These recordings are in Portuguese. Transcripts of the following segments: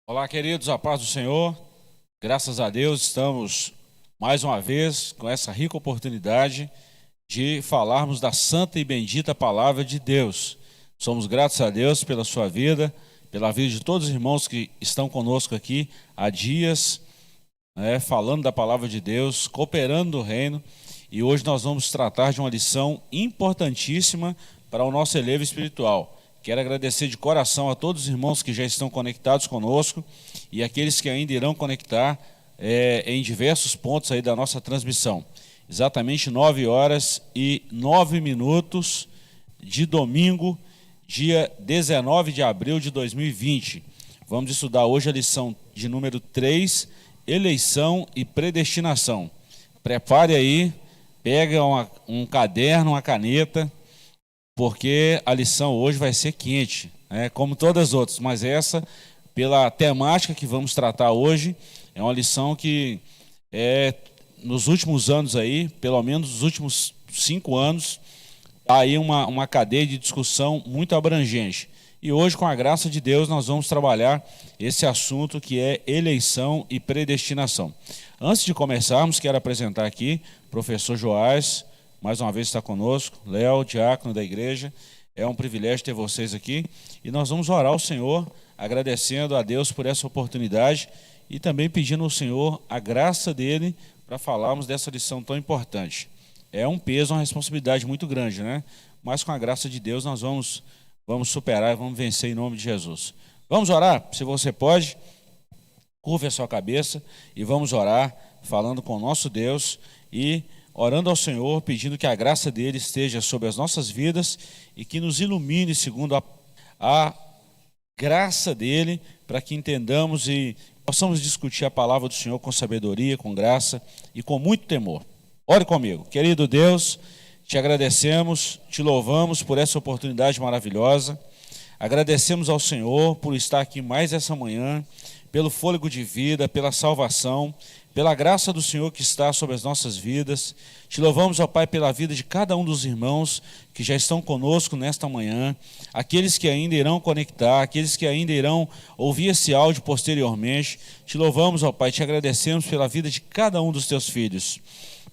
Olá, queridos, a paz do Senhor. Graças a Deus estamos mais uma vez com essa rica oportunidade de falarmos da santa e bendita palavra de Deus. Somos gratos a Deus pela sua vida, pela vida de todos os irmãos que estão conosco aqui há dias, falando da palavra de Deus, cooperando no reino. E hoje nós vamos tratar de uma lição importantíssima para o nosso elevo espiritual. Quero agradecer de coração a todos os irmãos que já estão conectados conosco e aqueles que ainda irão conectar em diversos pontos aí da nossa transmissão. Exatamente 9h09 de domingo, dia 19 de abril de 2020. Vamos estudar hoje a lição de número 3, eleição e predestinação. Prepare aí, pega um caderno, uma caneta, porque a lição hoje vai ser quente, como todas as outras, mas essa, pela temática que vamos tratar hoje, é uma lição que nos últimos anos aí, pelo menos nos últimos 5 anos, há aí uma cadeia de discussão muito abrangente. E hoje, com a graça de Deus, nós vamos trabalhar esse assunto que é eleição e predestinação. Antes de começarmos, quero apresentar aqui o professor Joás, mais uma vez está conosco, Léo, diácono da igreja. É um privilégio ter vocês aqui. E nós vamos orar ao Senhor, agradecendo a Deus por essa oportunidade e também pedindo ao Senhor a graça dele para falarmos dessa lição tão importante. É um peso, uma responsabilidade muito grande, né? Mas com a graça de Deus nós vamos superar e vamos vencer em nome de Jesus. Vamos orar? Se você pode, curve a sua cabeça e vamos orar falando com o nosso Deus e orando ao Senhor, pedindo que a graça dele esteja sobre as nossas vidas e que nos ilumine segundo a graça dele, para que entendamos e possamos discutir a palavra do Senhor com sabedoria, com graça e com muito temor. Ore comigo. Querido Deus, te agradecemos, te louvamos por essa oportunidade maravilhosa. Agradecemos ao Senhor por estar aqui mais essa manhã, pelo fôlego de vida, pela salvação, pela graça do Senhor que está sobre as nossas vidas. Te louvamos, ó Pai, pela vida de cada um dos irmãos que já estão conosco nesta manhã, aqueles que ainda irão conectar, aqueles que ainda irão ouvir esse áudio posteriormente. Te louvamos, ó Pai, te agradecemos pela vida de cada um dos teus filhos.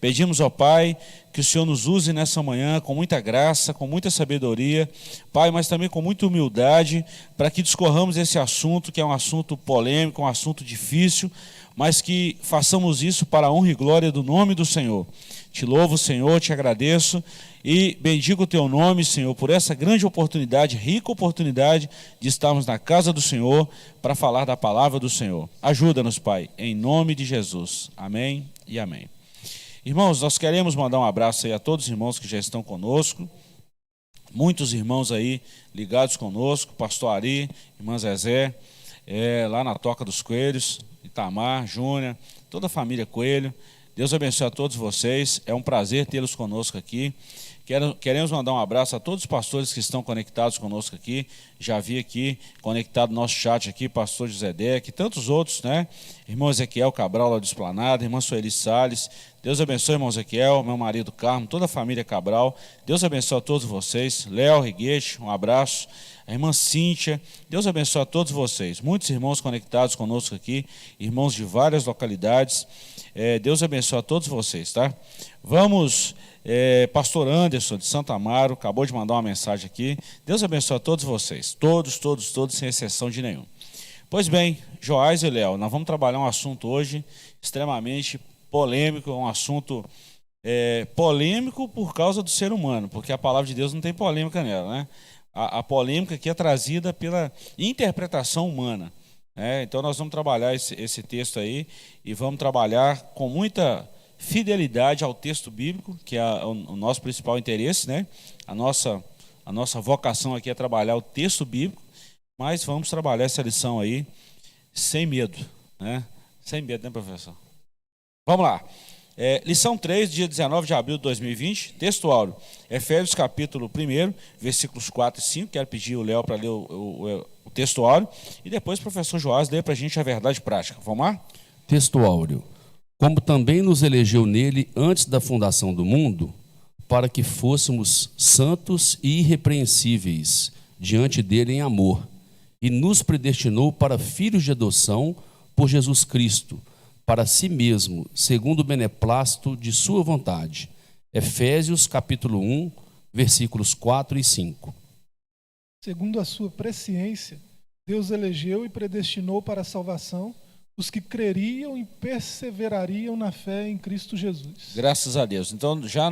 Pedimos, ó Pai, que o Senhor nos use nessa manhã com muita graça, com muita sabedoria, Pai, mas também com muita humildade, para que discorramos esse assunto, que é um assunto polêmico, um assunto difícil, mas que façamos isso para a honra e glória do nome do Senhor. Te louvo, Senhor, te agradeço e bendigo o teu nome, Senhor, por essa grande oportunidade, rica oportunidade de estarmos na casa do Senhor para falar da palavra do Senhor. Ajuda-nos, Pai, em nome de Jesus. Amém e amém. Irmãos, nós queremos mandar um abraço aí a todos os irmãos que já estão conosco, muitos irmãos aí ligados conosco, pastor Ari, irmã Zezé, lá na Toca dos Coelhos, Itamar, Júnior, toda a família Coelho. Deus abençoe a todos vocês, é um prazer tê-los conosco aqui. Queremos mandar um abraço a todos os pastores que estão conectados conosco aqui. Já vi aqui, conectado no nosso chat aqui, pastor José Deck, tantos outros, né? Irmão Ezequiel Cabral, lá do Esplanada, irmã Sueli Salles. Deus abençoe, irmão Ezequiel, meu marido Carmo, toda a família Cabral. Deus abençoe a todos vocês. Léo Riguete, um abraço. A irmã Cíntia, Deus abençoe a todos vocês. Muitos irmãos conectados conosco aqui, irmãos de várias localidades. Deus abençoe a todos vocês, tá? Vamos... pastor Anderson de Santo Amaro acabou de mandar uma mensagem aqui. Deus abençoe a todos vocês, todos, sem exceção de nenhum. Pois bem, Joás e Léo, nós vamos trabalhar um assunto hoje extremamente polêmico, um assunto polêmico por causa do ser humano, porque a palavra de Deus não tem polêmica nela, né? A polêmica aqui é trazida pela interpretação humana. Então nós vamos trabalhar esse texto aí e vamos trabalhar com muita fidelidade ao texto bíblico, que é o nosso principal interesse, né? A nossa vocação aqui é trabalhar o texto bíblico, mas vamos trabalhar essa lição aí sem medo, né? Sem medo, né, professor? Vamos lá. Lição 3, dia 19 de abril de 2020, texto áureo, Efésios capítulo 1, versículos 4 e 5. Quero pedir o Léo para ler o texto áureo e depois o professor Joás lê para a gente a verdade prática. Vamos lá? Texto áureo. Como também nos elegeu nele antes da fundação do mundo, para que fôssemos santos e irrepreensíveis diante dele em amor, e nos predestinou para filhos de adoção por Jesus Cristo, para si mesmo, segundo o beneplácito de sua vontade. Efésios capítulo 1, versículos 4 e 5. Segundo a sua presciência, Deus elegeu e predestinou para a salvação os que creriam e perseverariam na fé em Cristo Jesus. Graças a Deus. Então, já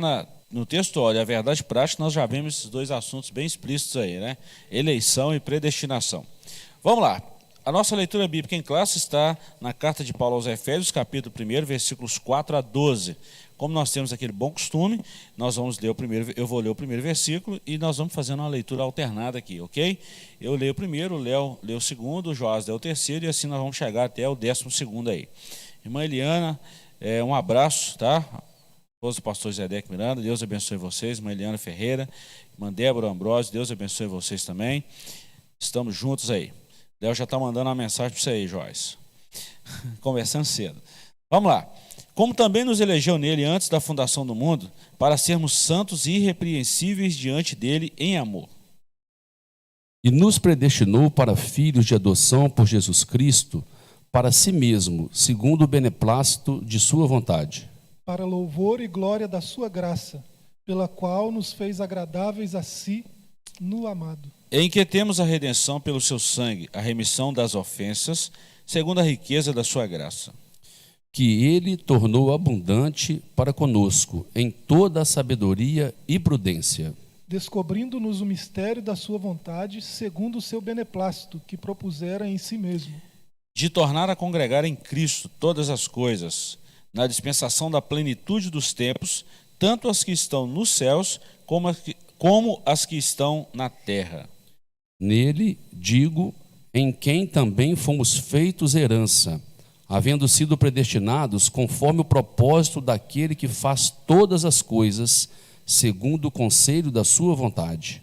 no texto, olha, a verdade prática, nós já vemos esses dois assuntos bem explícitos aí, né? Eleição e predestinação. Vamos lá. A nossa leitura bíblica em classe está na carta de Paulo aos Efésios, capítulo 1, versículos 4 a 12. Como nós temos aquele bom costume, nós vamos ler eu vou ler o primeiro versículo e nós vamos fazendo uma leitura alternada aqui, ok? Eu leio o primeiro, o Léo lê o segundo, o Joás lê o terceiro e assim nós vamos chegar até o 12º aí. Irmã Eliana, um abraço, tá? Esposa do pastor Zedek Miranda, Deus abençoe vocês. Irmã Eliana Ferreira, irmã Débora Ambrosio, Deus abençoe vocês também. Estamos juntos aí. Léo já está mandando uma mensagem para você aí, Joás. Conversando cedo. Vamos lá. Como também nos elegeu nele antes da fundação do mundo, para sermos santos e irrepreensíveis diante dele em amor. E nos predestinou para filhos de adoção por Jesus Cristo, para si mesmo, segundo o beneplácito de sua vontade. Para louvor e glória da sua graça, pela qual nos fez agradáveis a si no amado. Em que temos a redenção pelo seu sangue, a remissão das ofensas, segundo a riqueza da sua graça. Que ele tornou abundante para conosco em toda a sabedoria e prudência. Descobrindo-nos o mistério da sua vontade, segundo o seu beneplácito, que propusera em si mesmo. De tornar a congregar em Cristo todas as coisas, na dispensação da plenitude dos tempos, tanto as que estão nos céus, como as que estão na terra. Nele, digo, em quem também fomos feitos herança, havendo sido predestinados conforme o propósito daquele que faz todas as coisas, segundo o conselho da sua vontade.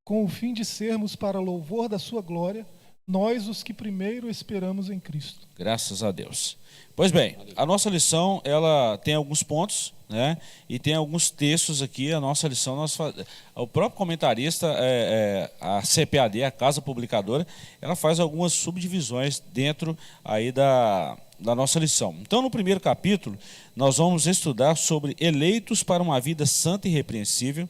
Com o fim de sermos para louvor da sua glória, nós os que primeiro esperamos em Cristo. Graças a Deus. Pois bem, a nossa lição, ela tem alguns pontos, né? E tem alguns textos aqui. A nossa lição, o próprio comentarista, a CPAD, a Casa Publicadora, ela faz algumas subdivisões dentro aí da nossa lição. Então, no primeiro capítulo, nós vamos estudar sobre eleitos para uma vida santa e irrepreensível.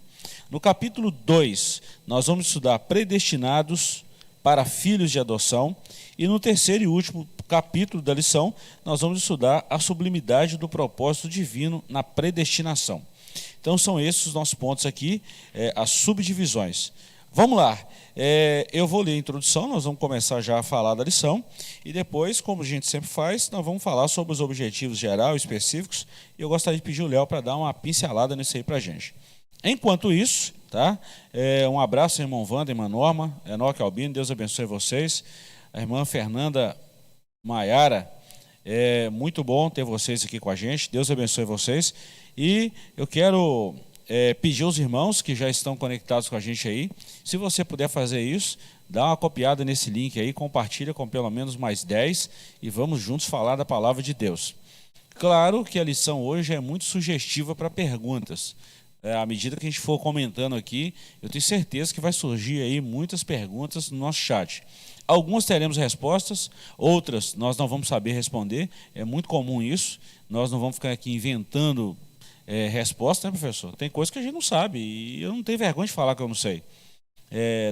No capítulo 2, nós vamos estudar predestinados para filhos de adoção. E no terceiro e último capítulo da lição, nós vamos estudar a sublimidade do propósito divino na predestinação. Então, são esses os nossos pontos aqui, as subdivisões. Vamos lá. Eu vou ler a introdução, nós vamos começar já a falar da lição, e depois, como a gente sempre faz, nós vamos falar sobre os objetivos gerais e específicos, e eu gostaria de pedir o Léo para dar uma pincelada nisso aí para a gente. Enquanto isso, tá? Um abraço, irmão Wanda, irmã Norma, Enoque Albino, Deus abençoe vocês. A irmã Fernanda Maiara, muito bom ter vocês aqui com a gente, Deus abençoe vocês. E eu quero pedir aos irmãos que já estão conectados com a gente aí, se você puder fazer isso, dá uma copiada nesse link aí, compartilha com pelo menos mais 10 e vamos juntos falar da palavra de Deus. Claro que a lição hoje é muito sugestiva para perguntas. À medida que a gente for comentando aqui, eu tenho certeza que vai surgir aí muitas perguntas no nosso chat. Algumas teremos respostas, outras nós não vamos saber responder, é muito comum isso, nós não vamos ficar aqui inventando resposta, né, professor? Tem coisa que a gente não sabe e eu não tenho vergonha de falar que eu não sei.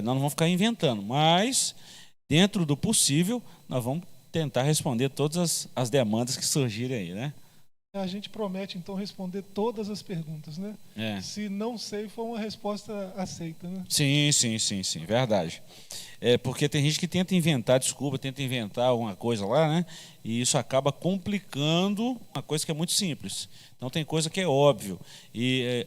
Nós não vamos ficar inventando, mas dentro do possível nós vamos tentar responder todas as demandas que surgirem aí, né? A gente promete, então, responder todas as perguntas, né? Se não sei, for uma resposta aceita, né? Sim, verdade. Porque tem gente que tenta inventar desculpa, tenta inventar alguma coisa lá, né? E isso acaba complicando uma coisa que é muito simples. Então, tem coisa que é óbvio. E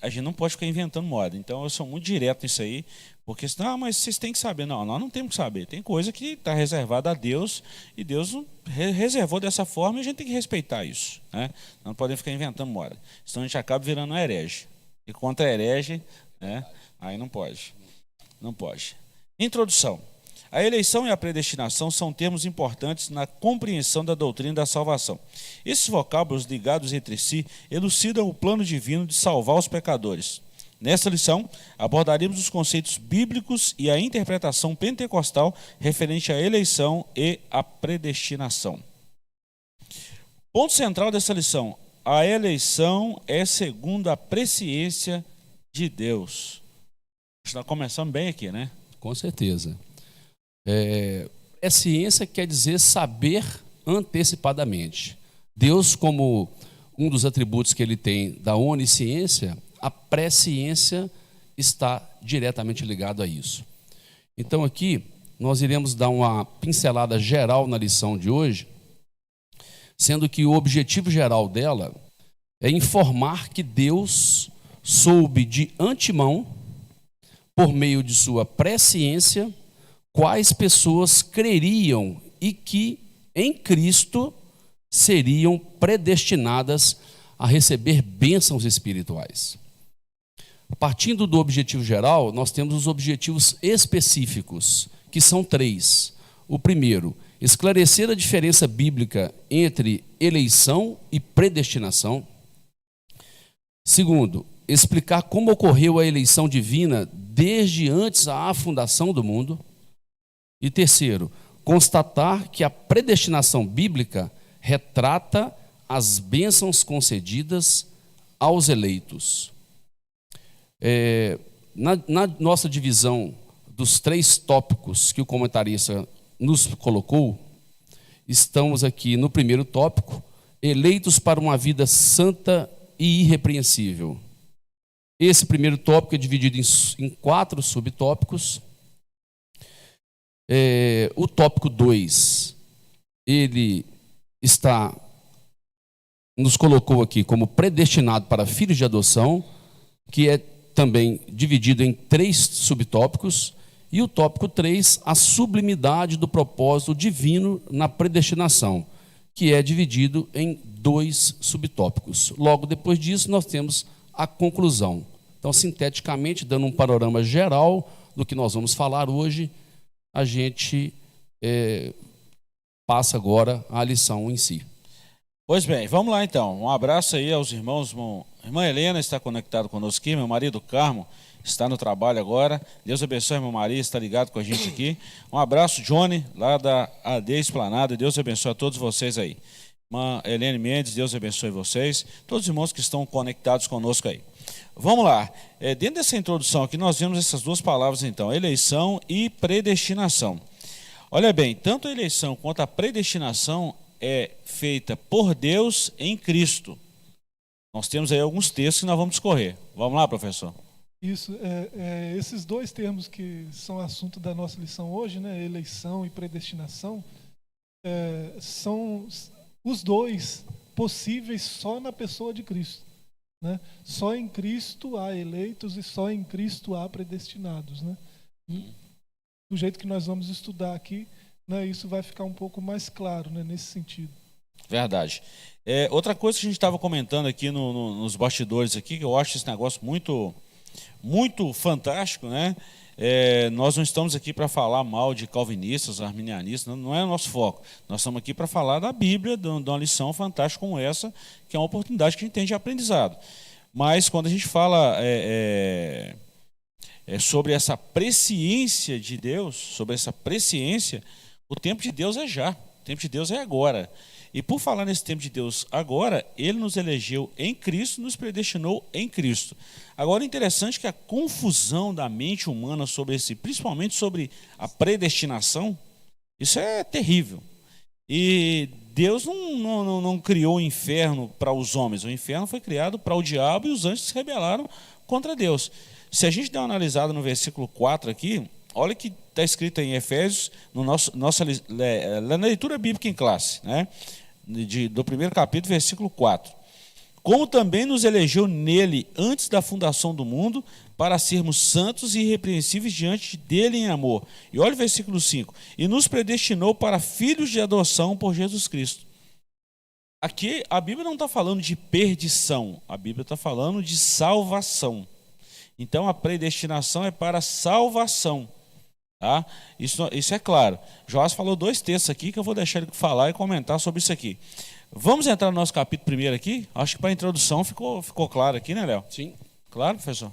a gente não pode ficar inventando moda. Então, eu sou muito direto nisso aí. Porque senão, mas vocês têm que saber. Não, nós não temos que saber. Tem coisa que está reservada a Deus e Deus reservou dessa forma e a gente tem que respeitar isso, né? Não podemos ficar inventando moda. Senão a gente acaba virando um herege. E contra herege, né? Aí não pode. Não pode. Introdução. A eleição e a predestinação são termos importantes na compreensão da doutrina da salvação. Esses vocábulos ligados entre si elucidam o plano divino de salvar os pecadores. Nesta lição, abordaremos os conceitos bíblicos e a interpretação pentecostal referente à eleição e à predestinação. Ponto central dessa lição: a eleição é segundo a presciência de Deus. Nós começamos bem aqui, né? Com certeza. Presciência quer dizer saber antecipadamente. Deus, como um dos atributos que ele tem da onisciência, a presciência está diretamente ligado a isso. Então aqui nós iremos dar uma pincelada geral na lição de hoje, sendo que o objetivo geral dela é informar que Deus soube de antemão, por meio de sua presciência, quais pessoas creriam e que em Cristo seriam predestinadas a receber bênçãos espirituais. Partindo do objetivo geral, nós temos os objetivos específicos, que são 3. O primeiro, esclarecer a diferença bíblica entre eleição e predestinação. Segundo, explicar como ocorreu a eleição divina desde antes da fundação do mundo. E terceiro, constatar que a predestinação bíblica retrata as bênçãos concedidas aos eleitos. Na nossa divisão dos 3 tópicos que o comentarista nos colocou, estamos aqui no primeiro tópico, eleitos para uma vida santa e irrepreensível. Esse primeiro tópico é dividido em 4 subtópicos. O tópico 2, ele nos colocou aqui como predestinado para filhos de adoção, que é também dividido em 3 subtópicos, e o tópico 3, a sublimidade do propósito divino na predestinação, que é dividido em 2 subtópicos. Logo depois disso, nós temos a conclusão. Então, sinteticamente, dando um panorama geral do que nós vamos falar hoje, a gente passa agora à lição em si. Pois bem, vamos lá então. Um abraço aí aos irmãos. Irmã Helena está conectada conosco aqui, meu marido Carmo está no trabalho agora. Deus abençoe, irmã Maria, está ligado com a gente aqui. Um abraço, Johnny, lá da AD Esplanada. Deus abençoe a todos vocês aí. Irmã Helene Mendes, Deus abençoe vocês. Todos os irmãos que estão conectados conosco aí. Vamos lá. Dentro dessa introdução aqui, nós vemos essas 2 palavras então, eleição e predestinação. Olha bem, tanto a eleição quanto a predestinação é feita por Deus em Cristo. Nós temos aí alguns textos que nós vamos discorrer. Vamos lá, professor? Isso, esses 2 termos que são assunto da nossa lição hoje, né, eleição e predestinação, são os 2 possíveis só na pessoa de Cristo. Né? Só em Cristo há eleitos e só em Cristo há predestinados. Né? Do jeito que nós vamos estudar aqui, né, isso vai ficar um pouco mais claro, né, nesse sentido. Verdade. Outra coisa que a gente estava comentando aqui nos bastidores aqui, que eu acho esse negócio muito, muito fantástico, né? Nós não estamos aqui para falar mal de calvinistas, arminianistas, não é o nosso foco. Nós estamos aqui para falar da Bíblia, de uma lição fantástica como essa, que é uma oportunidade que a gente tem de aprendizado. Mas quando a gente fala sobre essa presciência de Deus, sobre essa presciência, o tempo de Deus é já, o tempo de Deus é agora. E por falar nesse tempo de Deus agora, Ele nos elegeu em Cristo, nos predestinou em Cristo. Agora, interessante que a confusão da mente humana sobre principalmente sobre a predestinação, isso é terrível. E Deus não criou o inferno para os homens, o inferno foi criado para o diabo e os anjos se rebelaram contra Deus. Se a gente der uma analisada no versículo 4 aqui, olha que está escrito em Efésios, na leitura bíblica em classe, né? Do primeiro capítulo, versículo 4. Como também nos elegeu nele antes da fundação do mundo, para sermos santos e irrepreensíveis diante dele em amor. E olha o versículo 5. E nos predestinou para filhos de adoção por Jesus Cristo. Aqui a Bíblia não está falando de perdição, a Bíblia está falando de salvação. Então a predestinação é para salvação. Tá? Isso é claro. Joás falou 2 textos aqui que eu vou deixar ele falar e comentar sobre isso aqui. Vamos entrar no nosso capítulo primeiro aqui? Acho que para a introdução ficou claro aqui, né, Léo? Sim. Claro, professor?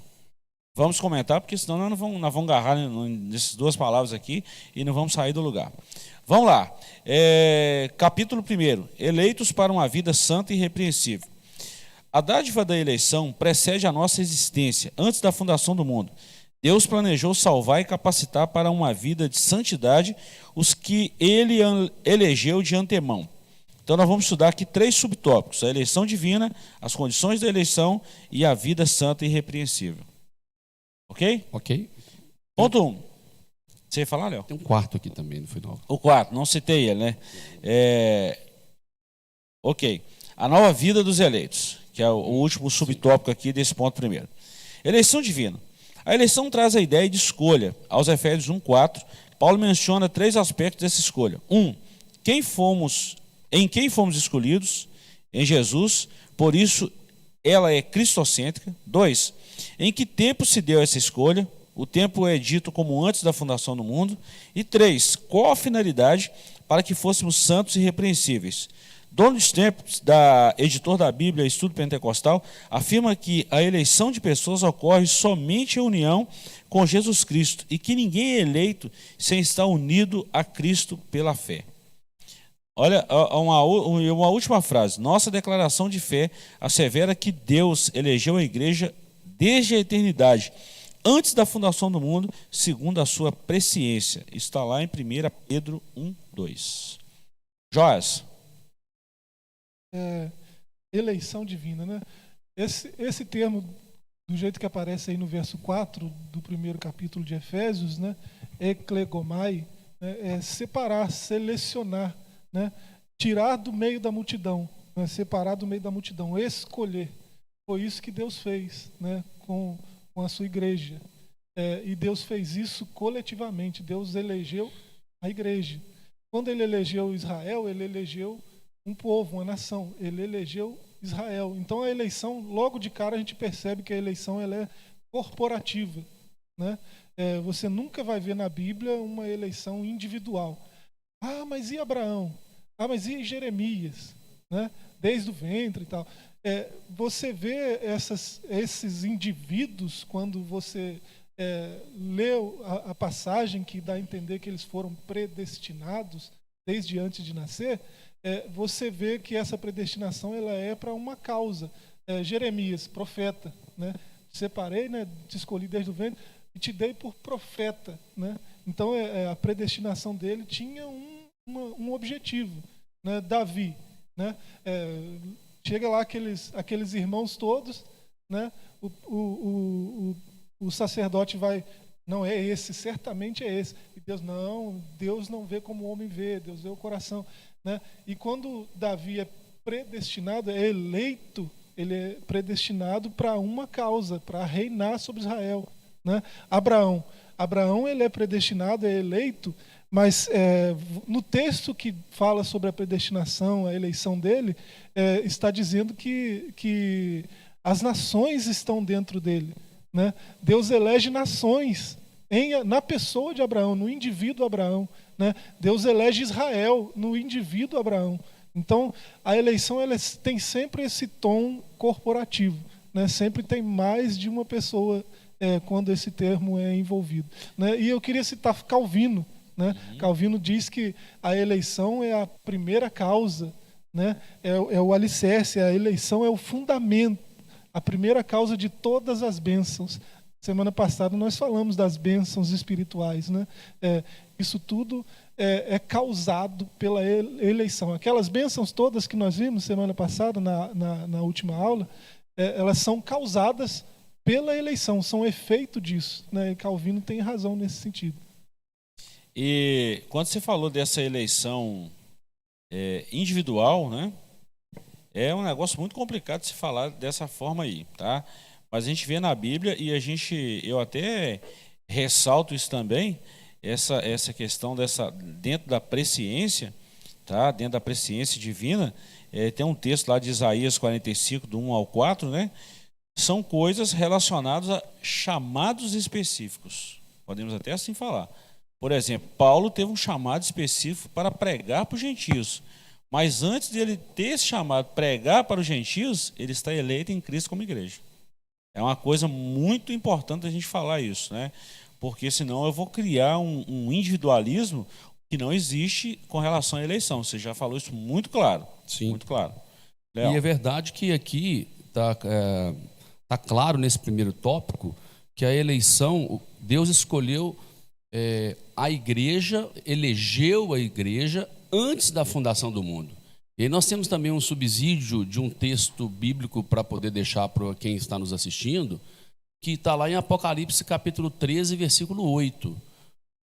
Vamos comentar, porque senão nós vamos agarrar nessas duas palavras aqui e não vamos sair do lugar. Vamos lá. Capítulo 1. Eleitos para uma vida santa e irrepreensível. A dádiva da eleição precede a nossa existência, antes da fundação do mundo. Deus planejou salvar e capacitar para uma vida de santidade os que Ele elegeu de antemão. Então nós vamos estudar aqui 3 subtópicos: a eleição divina, as condições da eleição e a vida santa e irrepreensível. Ok? Ok. Ponto 1. Você ia falar, Léo? Tem um quarto aqui também no final. O quarto, não citei ele, né? Ok. A nova vida dos eleitos, que é o último subtópico aqui desse ponto 1. Eleição divina. A eleição traz a ideia de escolha. Aos Efésios 1:4, Paulo menciona 3 aspectos dessa escolha. 1. Em quem fomos escolhidos? Em Jesus. Por isso, ela é cristocêntrica. 2. Em que tempo se deu essa escolha? O tempo é dito como antes da fundação do mundo. E 3. Qual a finalidade para que fôssemos santos e irrepreensíveis? Donald Stamps, editor da Bíblia Estudo Pentecostal, afirma que a eleição de pessoas ocorre somente em união com Jesus Cristo e que ninguém é eleito sem estar unido a Cristo pela fé. Olha, uma última frase. Nossa declaração de fé assevera que Deus elegeu a igreja desde a eternidade, antes da fundação do mundo, segundo a sua presciência. Está lá em 1 Pedro 1:2. Joás. Eleição divina, né? Esse termo, do jeito que aparece aí no verso 4 do 1º capítulo de Efésios, né? Eklegomai, né? É separar, selecionar, né? Tirar do meio da multidão, né? Separar do meio da multidão, escolher. Foi isso que Deus fez, né? com a sua igreja. E Deus fez isso coletivamente. Deus elegeu a igreja. Quando Ele elegeu Israel, Ele elegeu um povo, uma nação. Ele elegeu Israel. Então a eleição, logo de cara a gente percebe que a eleição ela é corporativa, né? Você nunca vai ver na Bíblia uma eleição individual. Mas e Abraão? Mas e Jeremias? Né? Desde o ventre e tal. Você vê esses indivíduos, quando você lê a passagem que dá a entender que eles foram predestinados desde antes de nascer, você vê que essa predestinação ela é para uma causa. Jeremias, profeta, né? Te separei, né? Te escolhi desde o ventre e te dei por profeta, né? Então a predestinação dele tinha um objetivo, né? Davi, né? Chega lá aqueles irmãos todos, né? O sacerdote vai, não é esse, certamente é esse. E Deus não vê como o homem vê, Deus vê o coração, né? E quando Davi é predestinado, é eleito, ele é predestinado para uma causa, para reinar sobre Israel, né? Abraão ele é predestinado, é eleito, mas no texto que fala sobre a predestinação, a eleição dele, está dizendo que as nações estão dentro dele, né? Deus elege nações na pessoa de Abraão, no indivíduo Abraão, né? Deus elege Israel no indivíduo Abraão. Então a eleição ela tem sempre esse tom corporativo, né? Sempre tem mais de uma pessoa quando esse termo é envolvido, né? E eu queria citar Calvino, né? Calvino diz que a eleição é a primeira causa, né? É o alicerce, a eleição é o fundamento, a primeira causa de todas as bênçãos. Semana passada nós falamos das bênçãos espirituais, né? Isso tudo é causado pela eleição. Aquelas bênçãos todas que nós vimos semana passada na última aula, elas são causadas pela eleição, são efeito disso, né? E Calvino tem razão nesse sentido. E quando você falou dessa eleição individual, né? É um negócio muito complicado de se falar dessa forma aí, tá? Mas a gente vê na Bíblia e eu até ressalto isso também, essa questão dentro da presciência, tá? Dentro da presciência divina, tem um texto lá de Isaías 45, do 1 ao 4, né? São coisas relacionadas a chamados específicos. Podemos até assim falar. Por exemplo, Paulo teve um chamado específico para pregar para os gentios. Mas antes de ele ter esse chamado pregar para os gentios, ele está eleito em Cristo como igreja. É uma coisa muito importante a gente falar isso, né? Porque senão eu vou criar um individualismo que não existe com relação à eleição. Você já falou isso muito claro. Sim. Muito claro. E é verdade que aqui tá claro nesse primeiro tópico que a eleição, Deus escolheu a igreja, elegeu a igreja antes da fundação do mundo. E aí nós temos também um subsídio de um texto bíblico para poder deixar para quem está nos assistindo, que está lá em Apocalipse capítulo 13, versículo 8,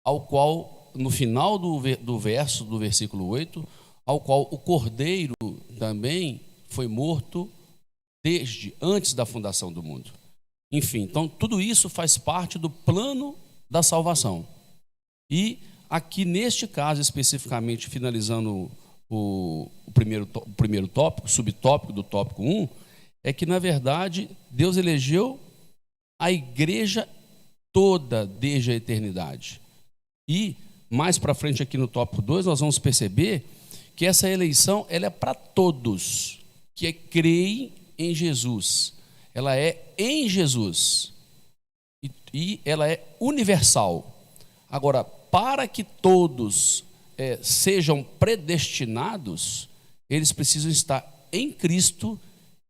ao qual, no final do versículo 8, ao qual o Cordeiro também foi morto desde antes da fundação do mundo. Enfim, então tudo isso faz parte do plano da salvação. E aqui neste caso especificamente, finalizando o primeiro tópico, subtópico do tópico 1, é que na verdade Deus elegeu a igreja toda desde a eternidade. E mais para frente aqui no tópico 2 nós vamos perceber que essa eleição ela é para todos que creem em Jesus. Ela é em Jesus e ela é universal. Agora, para que todos sejam predestinados, eles precisam estar em Cristo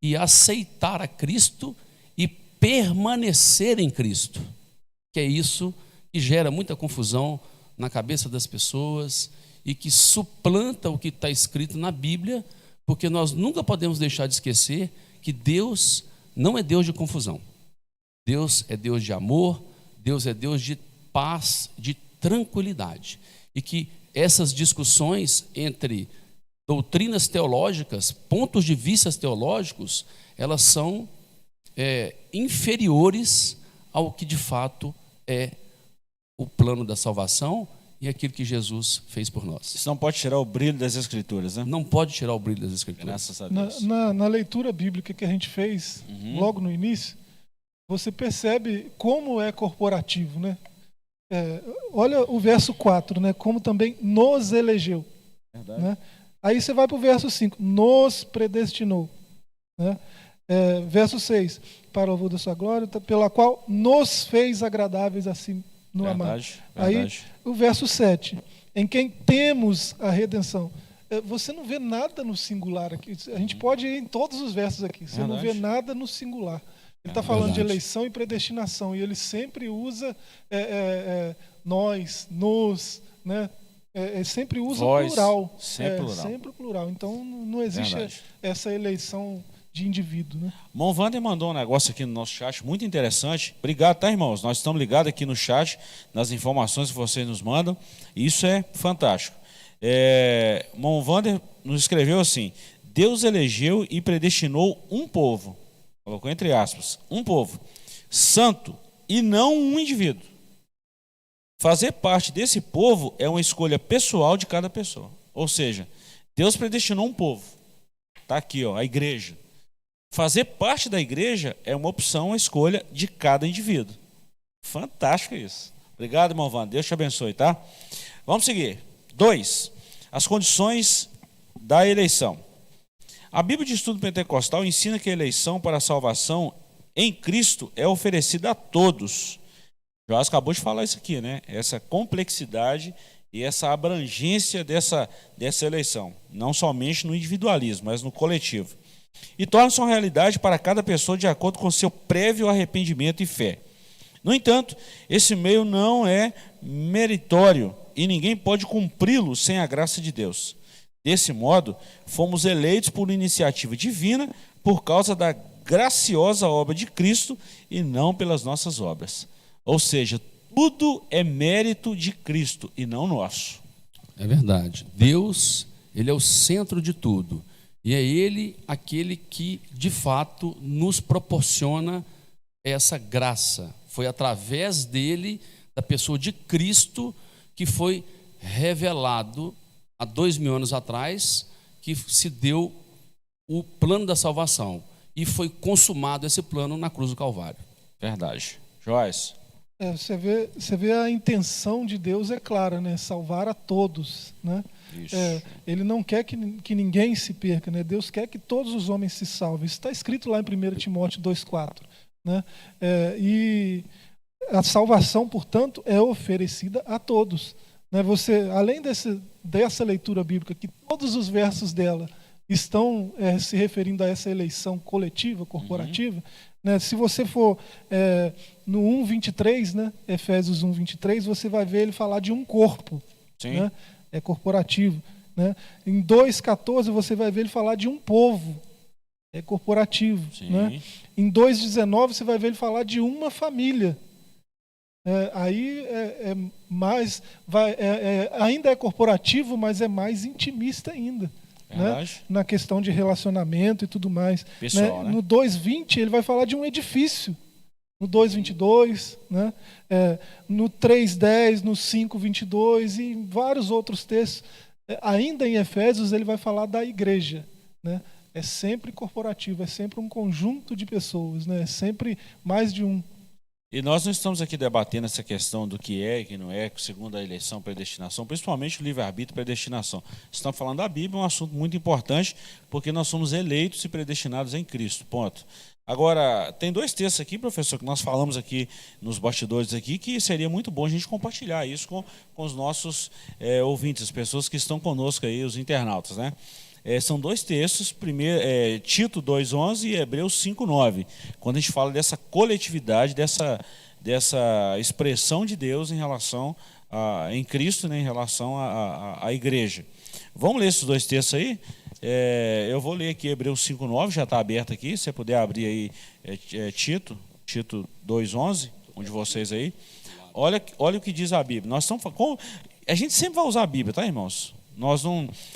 e aceitar a Cristo e permanecer em Cristo. Que é isso que gera muita confusão na cabeça das pessoas e que suplanta o que está escrito na Bíblia, porque nós nunca podemos deixar de esquecer que Deus não é Deus de confusão. Deus é Deus de amor, Deus é Deus de paz, de tranquilidade. E que essas discussões entre doutrinas teológicas, pontos de vista teológicos, elas são inferiores ao que de fato é o plano da salvação e aquilo que Jesus fez por nós. Isso não pode tirar o brilho das Escrituras, né? Não pode tirar o brilho das Escrituras. Graças a Deus. Na leitura bíblica que a gente fez, logo no início, você percebe como é corporativo, né? Olha o verso 4, né? Como também nos elegeu. Verdade. Né? Aí você vai para o verso 5, nos predestinou. Né? Verso 6, para o louvor da sua glória, pela qual nos fez agradáveis assim no amado. Aí o verso 7, em quem temos a redenção. Você não vê nada no singular aqui. A gente pode ir em todos os versos aqui. Você não vê nada no singular. Ele está falando de eleição e predestinação. E ele sempre usa nós, nos, né? Sempre usa o plural. Sempre plural. Então não existe essa eleição de indivíduo, né? Irmão Wander mandou um negócio aqui no nosso chat muito interessante. Obrigado, tá, irmãos? Nós estamos ligados aqui no chat, nas informações que vocês nos mandam. E isso é fantástico. Irmão Wander nos escreveu assim: Deus elegeu e predestinou um povo. Colocou entre aspas, um povo santo e não um indivíduo. Fazer parte desse povo é uma escolha pessoal de cada pessoa. Ou seja, Deus predestinou um povo. Está aqui, ó, a igreja. Fazer parte da igreja é uma opção, uma escolha de cada indivíduo. Fantástico isso. Obrigado, irmão Wander. Deus te abençoe, tá? Vamos seguir. 2. As condições da eleição. A Bíblia de Estudo Pentecostal ensina que a eleição para a salvação em Cristo é oferecida a todos. Joás acabou de falar isso aqui, né? Essa complexidade e essa abrangência dessa eleição. Não somente no individualismo, mas no coletivo. E torna-se uma realidade para cada pessoa de acordo com seu prévio arrependimento e fé. No entanto, esse meio não é meritório e ninguém pode cumpri-lo sem a graça de Deus. Desse modo, fomos eleitos por iniciativa divina por causa da graciosa obra de Cristo e não pelas nossas obras. Ou seja, tudo é mérito de Cristo e não nosso. É verdade. Deus, Ele é o centro de tudo. E é Ele aquele que, de fato, nos proporciona essa graça. Foi através dele, da pessoa de Cristo, que foi revelado há 2000 anos atrás, que se deu o plano da salvação. E foi consumado esse plano na cruz do Calvário. Verdade. Joás. Você vê a intenção de Deus é clara, né? Salvar a todos, né? Isso. Ele não quer que ninguém se perca, né? Deus quer que todos os homens se salvem. Isso está escrito lá em 1 Timóteo 2,4. né? E a salvação, portanto, é oferecida a todos, né? Você, além dessa leitura bíblica, que todos os versos dela estão se referindo a essa eleição coletiva, corporativa, né? Se você for no 1:23, né? Efésios 1:23, você vai ver ele falar de um corpo, né? É corporativo, né? Em 2:14 você vai ver ele falar de um povo, é corporativo, né? Em 2:19 você vai ver ele falar de uma família. Aí ainda é corporativo, mas é mais intimista ainda, né? Na questão de relacionamento e tudo mais. Pessoal, né? No 2:20 ele vai falar de um edifício. No 2:22, né? No 3:10, no 5:22 e em vários outros textos. Ainda em Efésios ele vai falar da igreja, né? É sempre corporativo, é sempre um conjunto de pessoas, né? É sempre mais de um. E nós não estamos aqui debatendo essa questão do que é e que não é, segundo a eleição, predestinação, principalmente o livre-arbítrio e predestinação. Estamos falando da Bíblia, um assunto muito importante, porque nós somos eleitos e predestinados em Cristo, ponto. Agora, tem 2 textos aqui, professor, que nós falamos aqui nos bastidores aqui, que seria muito bom a gente compartilhar isso com os nossos ouvintes, as pessoas que estão conosco aí, os internautas, né? São 2 textos, primeiro, Tito 2:11 e Hebreus 5:9, quando a gente fala dessa coletividade, dessa expressão de Deus em relação em Cristo, né, em relação à igreja. Vamos ler esses 2 textos aí? Eu vou ler aqui Hebreus 5:9, já está aberto aqui, se você puder abrir aí Tito 2:11, um de vocês aí. Olha o que diz a Bíblia. A gente sempre vai usar a Bíblia, tá, irmãos?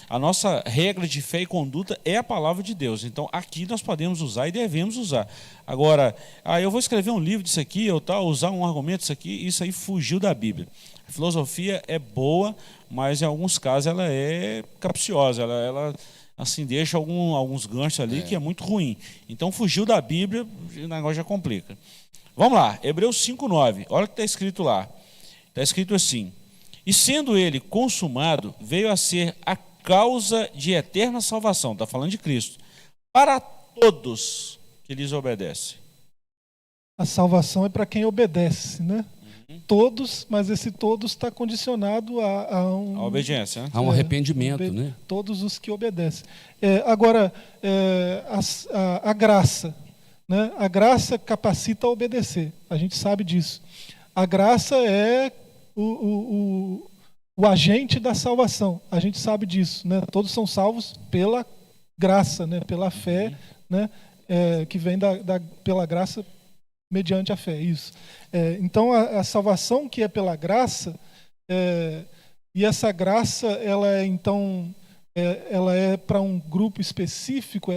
A nossa regra de fé e conduta é a palavra de Deus. Então, aqui nós podemos usar e devemos usar. Agora, eu vou escrever um livro disso aqui, usar um argumento disso aqui, isso aí fugiu da Bíblia. A filosofia é boa, mas em alguns casos ela é capciosa, ela assim, deixa alguns ganchos ali que é muito ruim. Então, fugiu da Bíblia, o negócio já complica. Vamos lá, Hebreus 5:9, olha o que está escrito lá. Está escrito assim: e sendo ele consumado, veio a ser a causa de eterna salvação, está falando de Cristo, para todos que lhes obedecem. A salvação é para quem obedece, né? Todos, mas esse todos está condicionado a obediência, né? A um arrependimento, né? Todos os que obedecem. Agora, a graça, né? A graça capacita a obedecer, a gente sabe disso. A graça é o agente da salvação, a gente sabe disso, né? Todos são salvos pela graça, né? Pela fé, né? Que vem pela graça mediante a fé, isso. Então a salvação que é pela graça, e essa graça ela é para um grupo específico,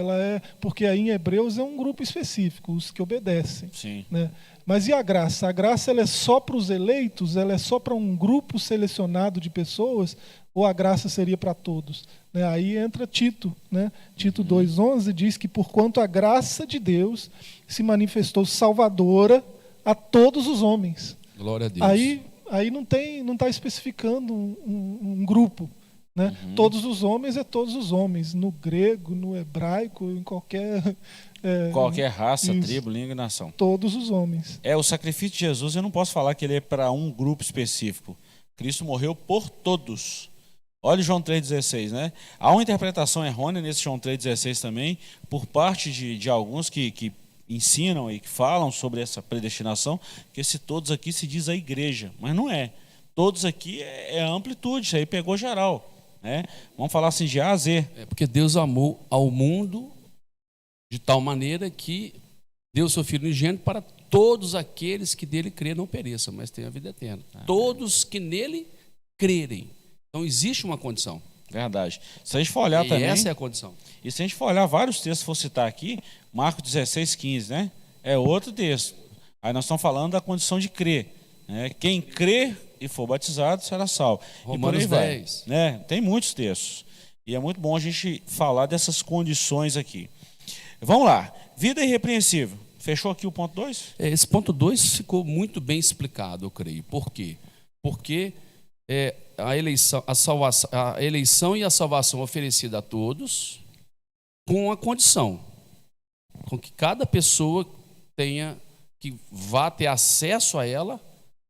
porque aí em Hebreus é um grupo específico, os que obedecem. Sim. Né? Mas e a graça? A graça ela é só para os eleitos? Ela é só para um grupo selecionado de pessoas? Ou a graça seria para todos? Né? Aí entra Tito, né? Tito 2:11 diz que porquanto a graça de Deus se manifestou salvadora a todos os homens. Glória a Deus. Aí não está especificando um grupo. Né? Todos os homens é todos os homens, no grego, no hebraico, em qualquer raça, isso. tribo, língua e nação. Todos os homens. O sacrifício de Jesus, eu não posso falar que ele é para um grupo específico. Cristo morreu por todos. Olha João 3,16, né? Há uma interpretação errônea nesse João 3,16 também, por parte de alguns que ensinam e que falam sobre essa predestinação, que esse todos aqui se diz a igreja, mas não é. Todos aqui é a amplitude, isso aí pegou geral. Né? Vamos falar assim de A a Z. Porque Deus amou ao mundo de tal maneira que deu seu Filho unigênito para todos aqueles que dele crêem não pereçam, mas tenham a vida eterna. Todos que nele crerem. Então existe uma condição. Verdade. Se a gente for olhar também... essa é a condição. E se a gente for olhar vários textos, for citar aqui, Marcos 16:15, né? É outro texto. Aí nós estamos falando da condição de crer. Né? Quem crer e for batizado será salvo. Romanos 10. Né? Tem muitos textos. E é muito bom a gente falar dessas condições aqui. Vamos lá. Vida irrepreensível. Fechou aqui o ponto 2? Esse ponto 2 ficou muito bem explicado, eu creio. Por quê? Porque a eleição e a salvação oferecida a todos com a condição, com que cada pessoa tenha que vá ter acesso a ela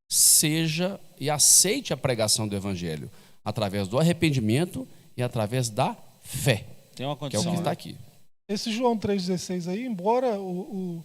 seja e aceite a pregação do Evangelho através do arrependimento e através da fé, Tem uma que é o condição, que né? está aqui. Esse João 3,16 aí, embora o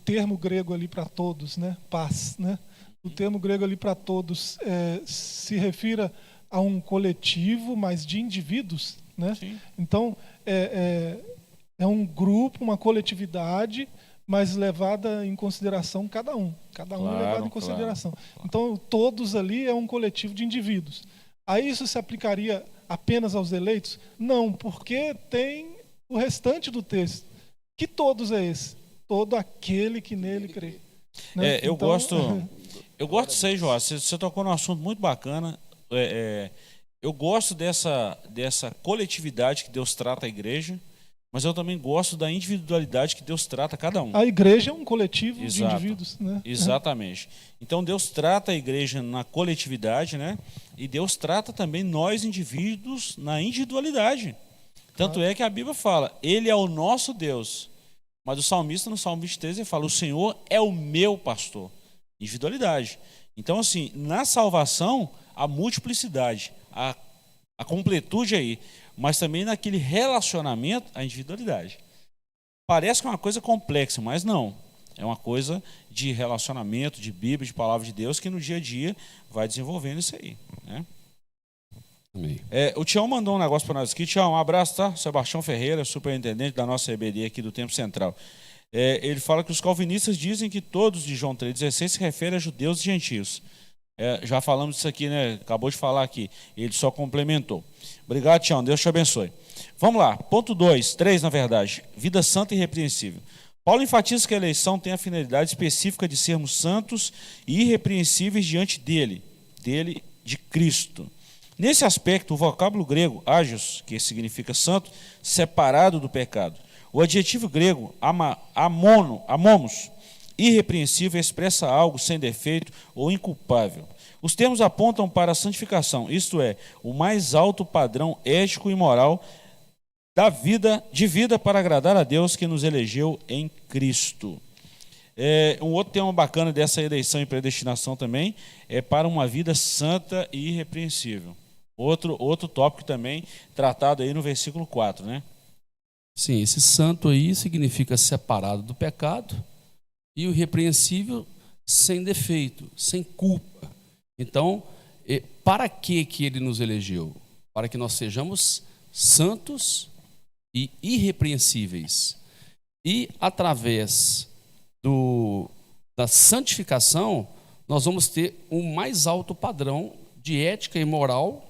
termo grego ali para todos, né, paz, né, o termo grego ali para todos se refira a um coletivo, mas de indivíduos, né? Sim. Então é um grupo, uma coletividade, mas levada em consideração cada um é Claro, levado em consideração. Então todos ali é um coletivo de indivíduos. Aí isso se aplicaria apenas aos eleitos? Não, porque tem o restante do texto. Que todos é esse? Todo aquele que nele crê. Né? Eu Então, gosto disso aí, João. Você tocou num assunto muito bacana. Eu gosto dessa coletividade que Deus trata a igreja, mas eu também gosto da individualidade que Deus trata cada um. A igreja é um coletivo de Exato. indivíduos, né? Exatamente. Então Deus trata a igreja na coletividade, né? E Deus trata também nós indivíduos na individualidade. Tanto é que a Bíblia fala, Ele é o nosso Deus. Mas o salmista, no Salmo 23, ele fala, o Senhor é o meu pastor. Individualidade. Então, assim, na salvação, a multiplicidade, a completude aí, mas também naquele relacionamento, a individualidade. Parece que é uma coisa complexa, mas não. É uma coisa de relacionamento, de Bíblia, de palavra de Deus, que no dia a dia vai desenvolvendo isso aí, né? Amém. O Tião mandou um negócio para nós aqui. Tião, um abraço, tá? Sebastião Ferreira, superintendente da nossa EBD aqui do Tempo Central. Ele fala que os calvinistas dizem que todos de João 3,16 se referem a judeus e gentios. Já falamos disso aqui, né? Acabou de falar aqui. Ele só complementou. Obrigado, Tião. Deus te abençoe. Vamos lá. Ponto 3, na verdade. Vida santa e irrepreensível. Paulo enfatiza que a eleição tem a finalidade específica de sermos santos e irrepreensíveis diante dele, de Cristo. Nesse aspecto, o vocábulo grego, agios, que significa santo, separado do pecado. O adjetivo grego, amomos, irrepreensível, expressa algo sem defeito ou inculpável. Os termos apontam para a santificação, isto é, o mais alto padrão ético e moral de vida para agradar a Deus que nos elegeu em Cristo. Um outro tema bacana dessa eleição e predestinação também é para uma vida santa e irrepreensível. Outro tópico também tratado aí no versículo 4, né? Sim, esse santo aí significa separado do pecado e o irrepreensível sem defeito, sem culpa. Então, para que ele nos elegeu? Para que nós sejamos santos e irrepreensíveis. E através da santificação, nós vamos ter um mais alto padrão de ética e moral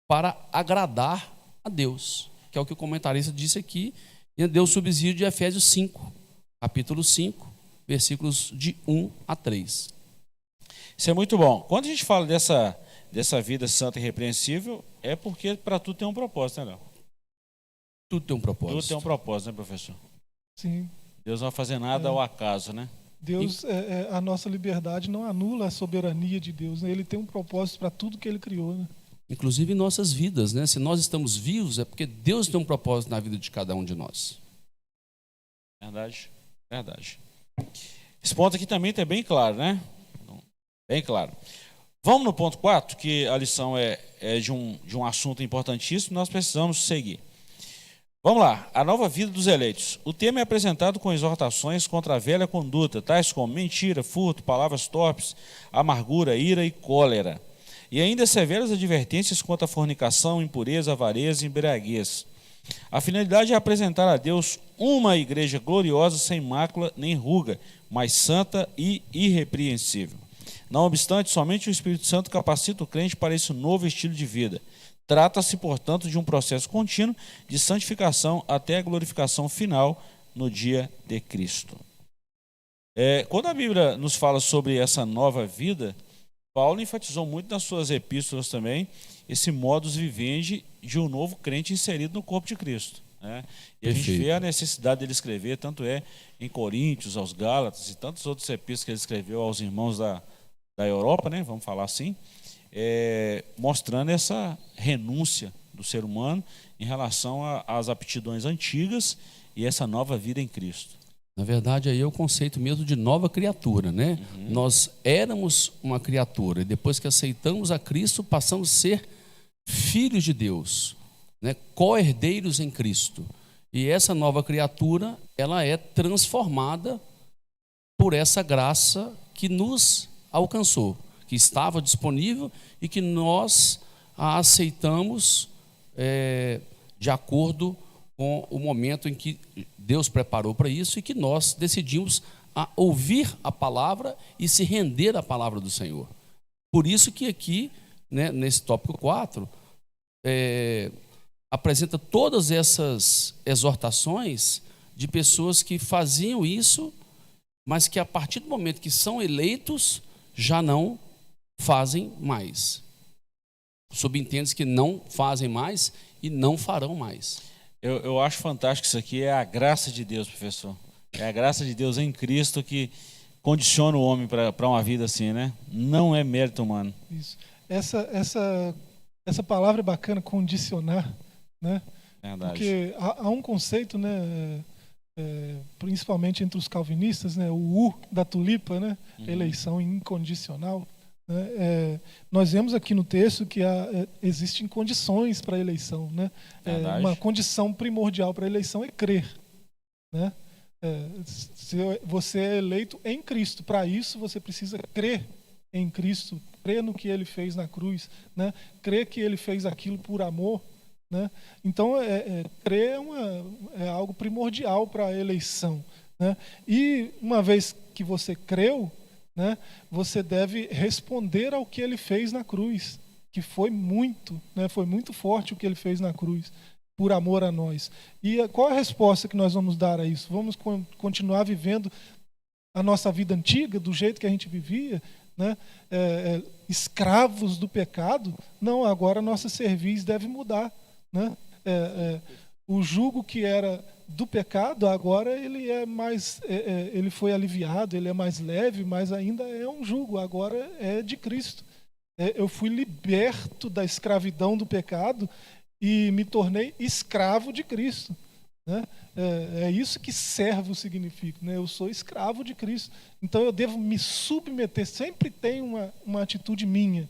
para agradar a Deus, que é o que o comentarista disse aqui, e deu o subsídio de Efésios 5, capítulo 5, versículos de 1 a 3. Isso é muito bom. Quando a gente fala dessa vida santa e irrepreensível, é porque para tudo tem um propósito, né, Léo? Tudo tem um propósito. Tudo tem um propósito, né, professor? Sim. Deus não vai fazer nada ao acaso, né? Deus, a nossa liberdade não anula a soberania de Deus, né? Ele tem um propósito para tudo que Ele criou, né? Inclusive em nossas vidas, né? Se nós estamos vivos, é porque Deus tem um propósito na vida de cada um de nós. Verdade. Esse ponto aqui também está bem claro, né? Bem claro. Vamos no ponto 4, que a lição é de um assunto importantíssimo, nós precisamos seguir. Vamos lá, a nova vida dos eleitos. O tema é apresentado com exortações contra a velha conduta, tais como mentira, furto, palavras torpes, amargura, ira e cólera. E ainda severas advertências quanto à fornicação, impureza, avareza e embriaguez. A finalidade é apresentar a Deus uma igreja gloriosa, sem mácula nem ruga, mas santa e irrepreensível. Não obstante, somente o Espírito Santo capacita o crente para esse novo estilo de vida. Trata-se, portanto, de um processo contínuo de santificação até a glorificação final no dia de Cristo. Quando a Bíblia nos fala sobre essa nova vida, Paulo enfatizou muito nas suas epístolas também esse modus vivendi de um novo crente inserido no corpo de Cristo, né? E a gente vê a necessidade dele escrever, tanto em Coríntios, aos Gálatas e tantos outros epístolas que ele escreveu aos irmãos da Europa, né? Vamos falar assim, mostrando essa renúncia do ser humano em relação às aptidões antigas e essa nova vida em Cristo. Na verdade, aí é o conceito mesmo de nova criatura, né? Nós éramos uma criatura, e depois que aceitamos a Cristo, passamos a ser filhos de Deus, né? Co-herdeiros em Cristo. E essa nova criatura, ela é transformada por essa graça que nos alcançou, que estava disponível e que nós a aceitamos de acordo com o momento em que Deus preparou para isso e que nós decidimos a ouvir a palavra e se render à palavra do Senhor. Por isso que aqui, né, nesse tópico 4, apresenta todas essas exortações de pessoas que faziam isso, mas que a partir do momento que são eleitos, já não fazem mais. Subentende-se que não fazem mais e não farão mais. Eu acho fantástico isso aqui, é a graça de Deus, professor. É a graça de Deus em Cristo que condiciona o homem para uma vida assim, né? Não é mérito humano. Isso. Essa palavra é bacana, condicionar, né? Verdade. Porque há um conceito, né? Principalmente entre os calvinistas, né? O U da tulipa, né? Eleição incondicional. Nós vemos aqui no texto que existem condições para a eleição, né? Uma condição primordial para a eleição é crer, né? Se você é eleito em Cristo, para isso você precisa crer em Cristo, crer no que Ele fez na cruz, né? Crer que Ele fez aquilo por amor, né? Então, crer é algo primordial para a eleição, né? E uma vez que você creu, né, você deve responder ao que Ele fez na cruz, que foi muito, né, foi muito forte o que Ele fez na cruz, por amor a nós. E qual a resposta que nós vamos dar a isso? Vamos continuar vivendo a nossa vida antiga, do jeito que a gente vivia, né, escravos do pecado? Não, agora a nossa cerviz deve mudar, né? O jugo que era do pecado, agora ele é mais, ele foi aliviado, ele é mais leve, mas ainda é um jugo, agora é de Cristo. Eu fui liberto da escravidão do pecado e me tornei escravo de Cristo, né? É isso que servo significa, né? Eu sou escravo de Cristo, então eu devo me submeter, sempre tem uma atitude minha,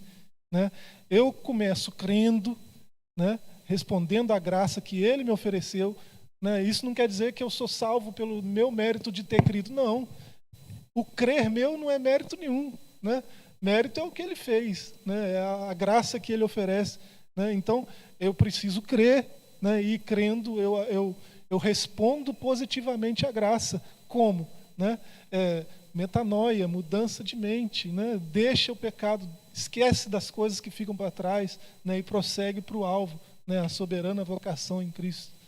né? Eu começo crendo, né? Respondendo à graça que Ele me ofereceu, né? Isso não quer dizer que eu sou salvo pelo meu mérito de ter crido, não. O crer meu não é mérito nenhum, né? Mérito é o que Ele fez, né? É a graça que Ele oferece, né? Então, eu preciso crer, né? E crendo, eu respondo positivamente à graça. Como? Né? Metanoia, mudança de mente, né? Deixa o pecado, esquece das coisas que ficam para trás, né? E prossegue para o alvo, né? A soberana vocação em Cristo.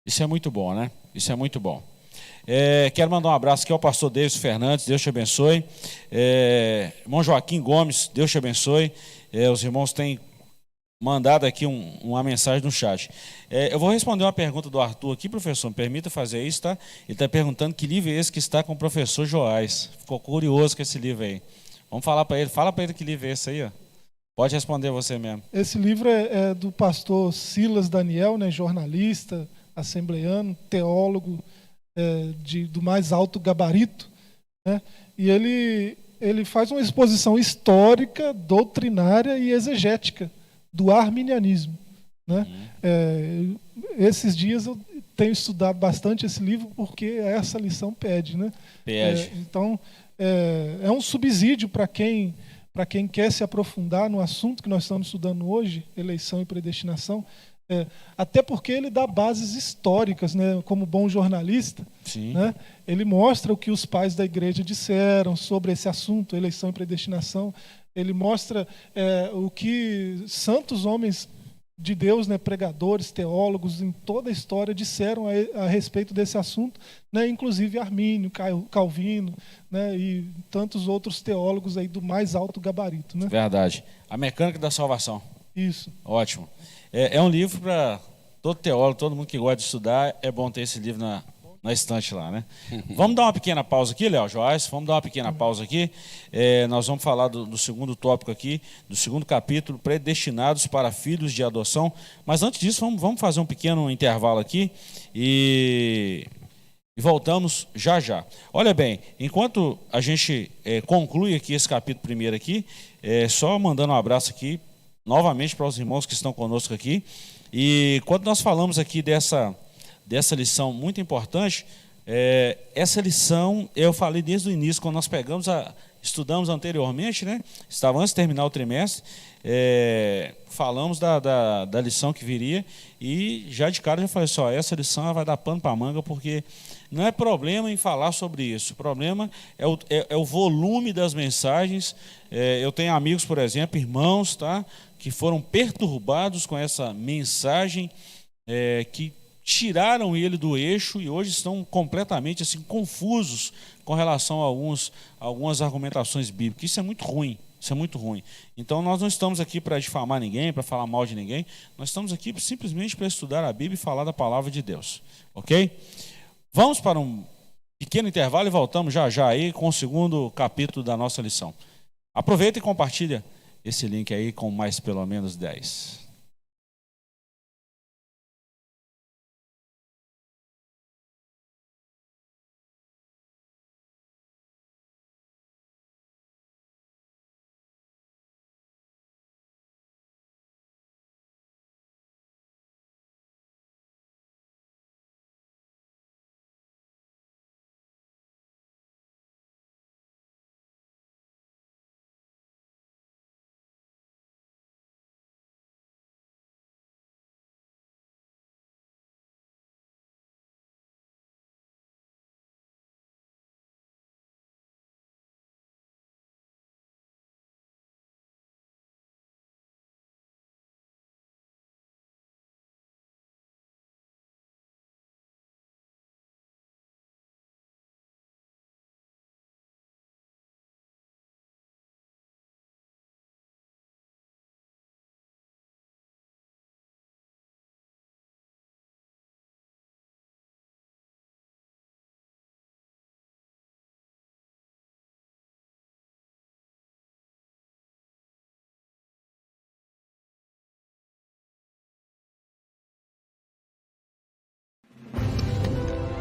Isso é muito bom, né? Isso é muito bom. Quero mandar um abraço aqui ao pastor Davis Fernandes, Deus te abençoe. Irmão Joaquim Gomes, Deus te abençoe. Os irmãos têm mandado aqui uma mensagem no chat. Eu vou responder uma pergunta do Arthur aqui, professor, me permita fazer isso, tá? Ele está perguntando que livro é esse que está com o professor Joás. Ficou curioso com esse livro aí. Vamos falar para ele, fala para ele que livro é esse aí, ó. Pode responder você mesmo. Esse livro é do pastor Silas Daniel, né? Jornalista, assembleano, teólogo, do mais alto gabarito, né? E ele faz uma exposição histórica, doutrinária e exegética do arminianismo, né? Esses dias eu tenho estudado bastante esse livro porque essa lição pede, né? Pede. Então, é um subsídio para quem quer se aprofundar no assunto que nós estamos estudando hoje, eleição e predestinação, até porque ele dá bases históricas, né? Como bom jornalista, né? Ele mostra o que os pais da igreja disseram sobre esse assunto, eleição e predestinação. Ele mostra o que santos homens de Deus, né? Pregadores, teólogos em toda a história disseram a respeito desse assunto, né? Inclusive Armínio, Calvino, né? E tantos outros teólogos aí do mais alto gabarito, né? Verdade. A Mecânica da Salvação. Isso. Ótimo. É um livro para todo teólogo, todo mundo que gosta de estudar, é bom ter esse livro na estante lá, né? Vamos dar uma pequena pausa aqui, Léo Joás, vamos dar uma pequena pausa aqui. Nós vamos falar do segundo tópico aqui, do segundo capítulo, predestinados para filhos de adoção. Mas antes disso, vamos fazer um pequeno intervalo aqui e e voltamos já já. Olha bem, enquanto a gente conclui aqui esse capítulo primeiro aqui, só mandando um abraço aqui novamente para os irmãos que estão conosco aqui. E quando nós falamos aqui dessa lição muito importante, essa lição eu falei desde o início, quando nós estudamos anteriormente, né? Estava antes de terminar o trimestre, falamos da lição que viria, e já de cara já falei só, essa lição vai dar pano para manga, porque não é problema em falar sobre isso, o problema é o volume das mensagens. Eu tenho amigos, por exemplo, irmãos, tá, que foram perturbados com essa mensagem, que tiraram ele do eixo e hoje estão completamente assim, confusos com relação a algumas argumentações bíblicas. Isso é muito ruim. Isso é muito ruim. Então, nós não estamos aqui para difamar ninguém, para falar mal de ninguém. Nós estamos aqui simplesmente para estudar a Bíblia e falar da palavra de Deus. Ok? Vamos para um pequeno intervalo e voltamos já já aí com o segundo capítulo da nossa lição. Aproveita e compartilha esse link aí com mais pelo menos 10.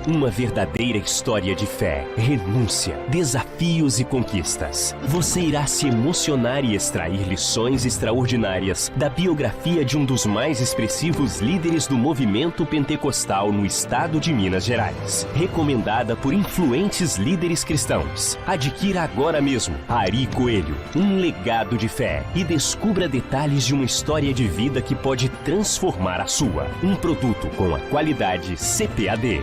Uma verdadeira história de fé, renúncia, desafios e conquistas. Você irá se emocionar e extrair lições extraordinárias da biografia de um dos mais expressivos líderes do movimento pentecostal no estado de Minas Gerais. Recomendada por influentes líderes cristãos. Adquira agora mesmo Ari Coelho, um legado de fé, e descubra detalhes de uma história de vida que pode transformar a sua. Um produto com a qualidade CPAD.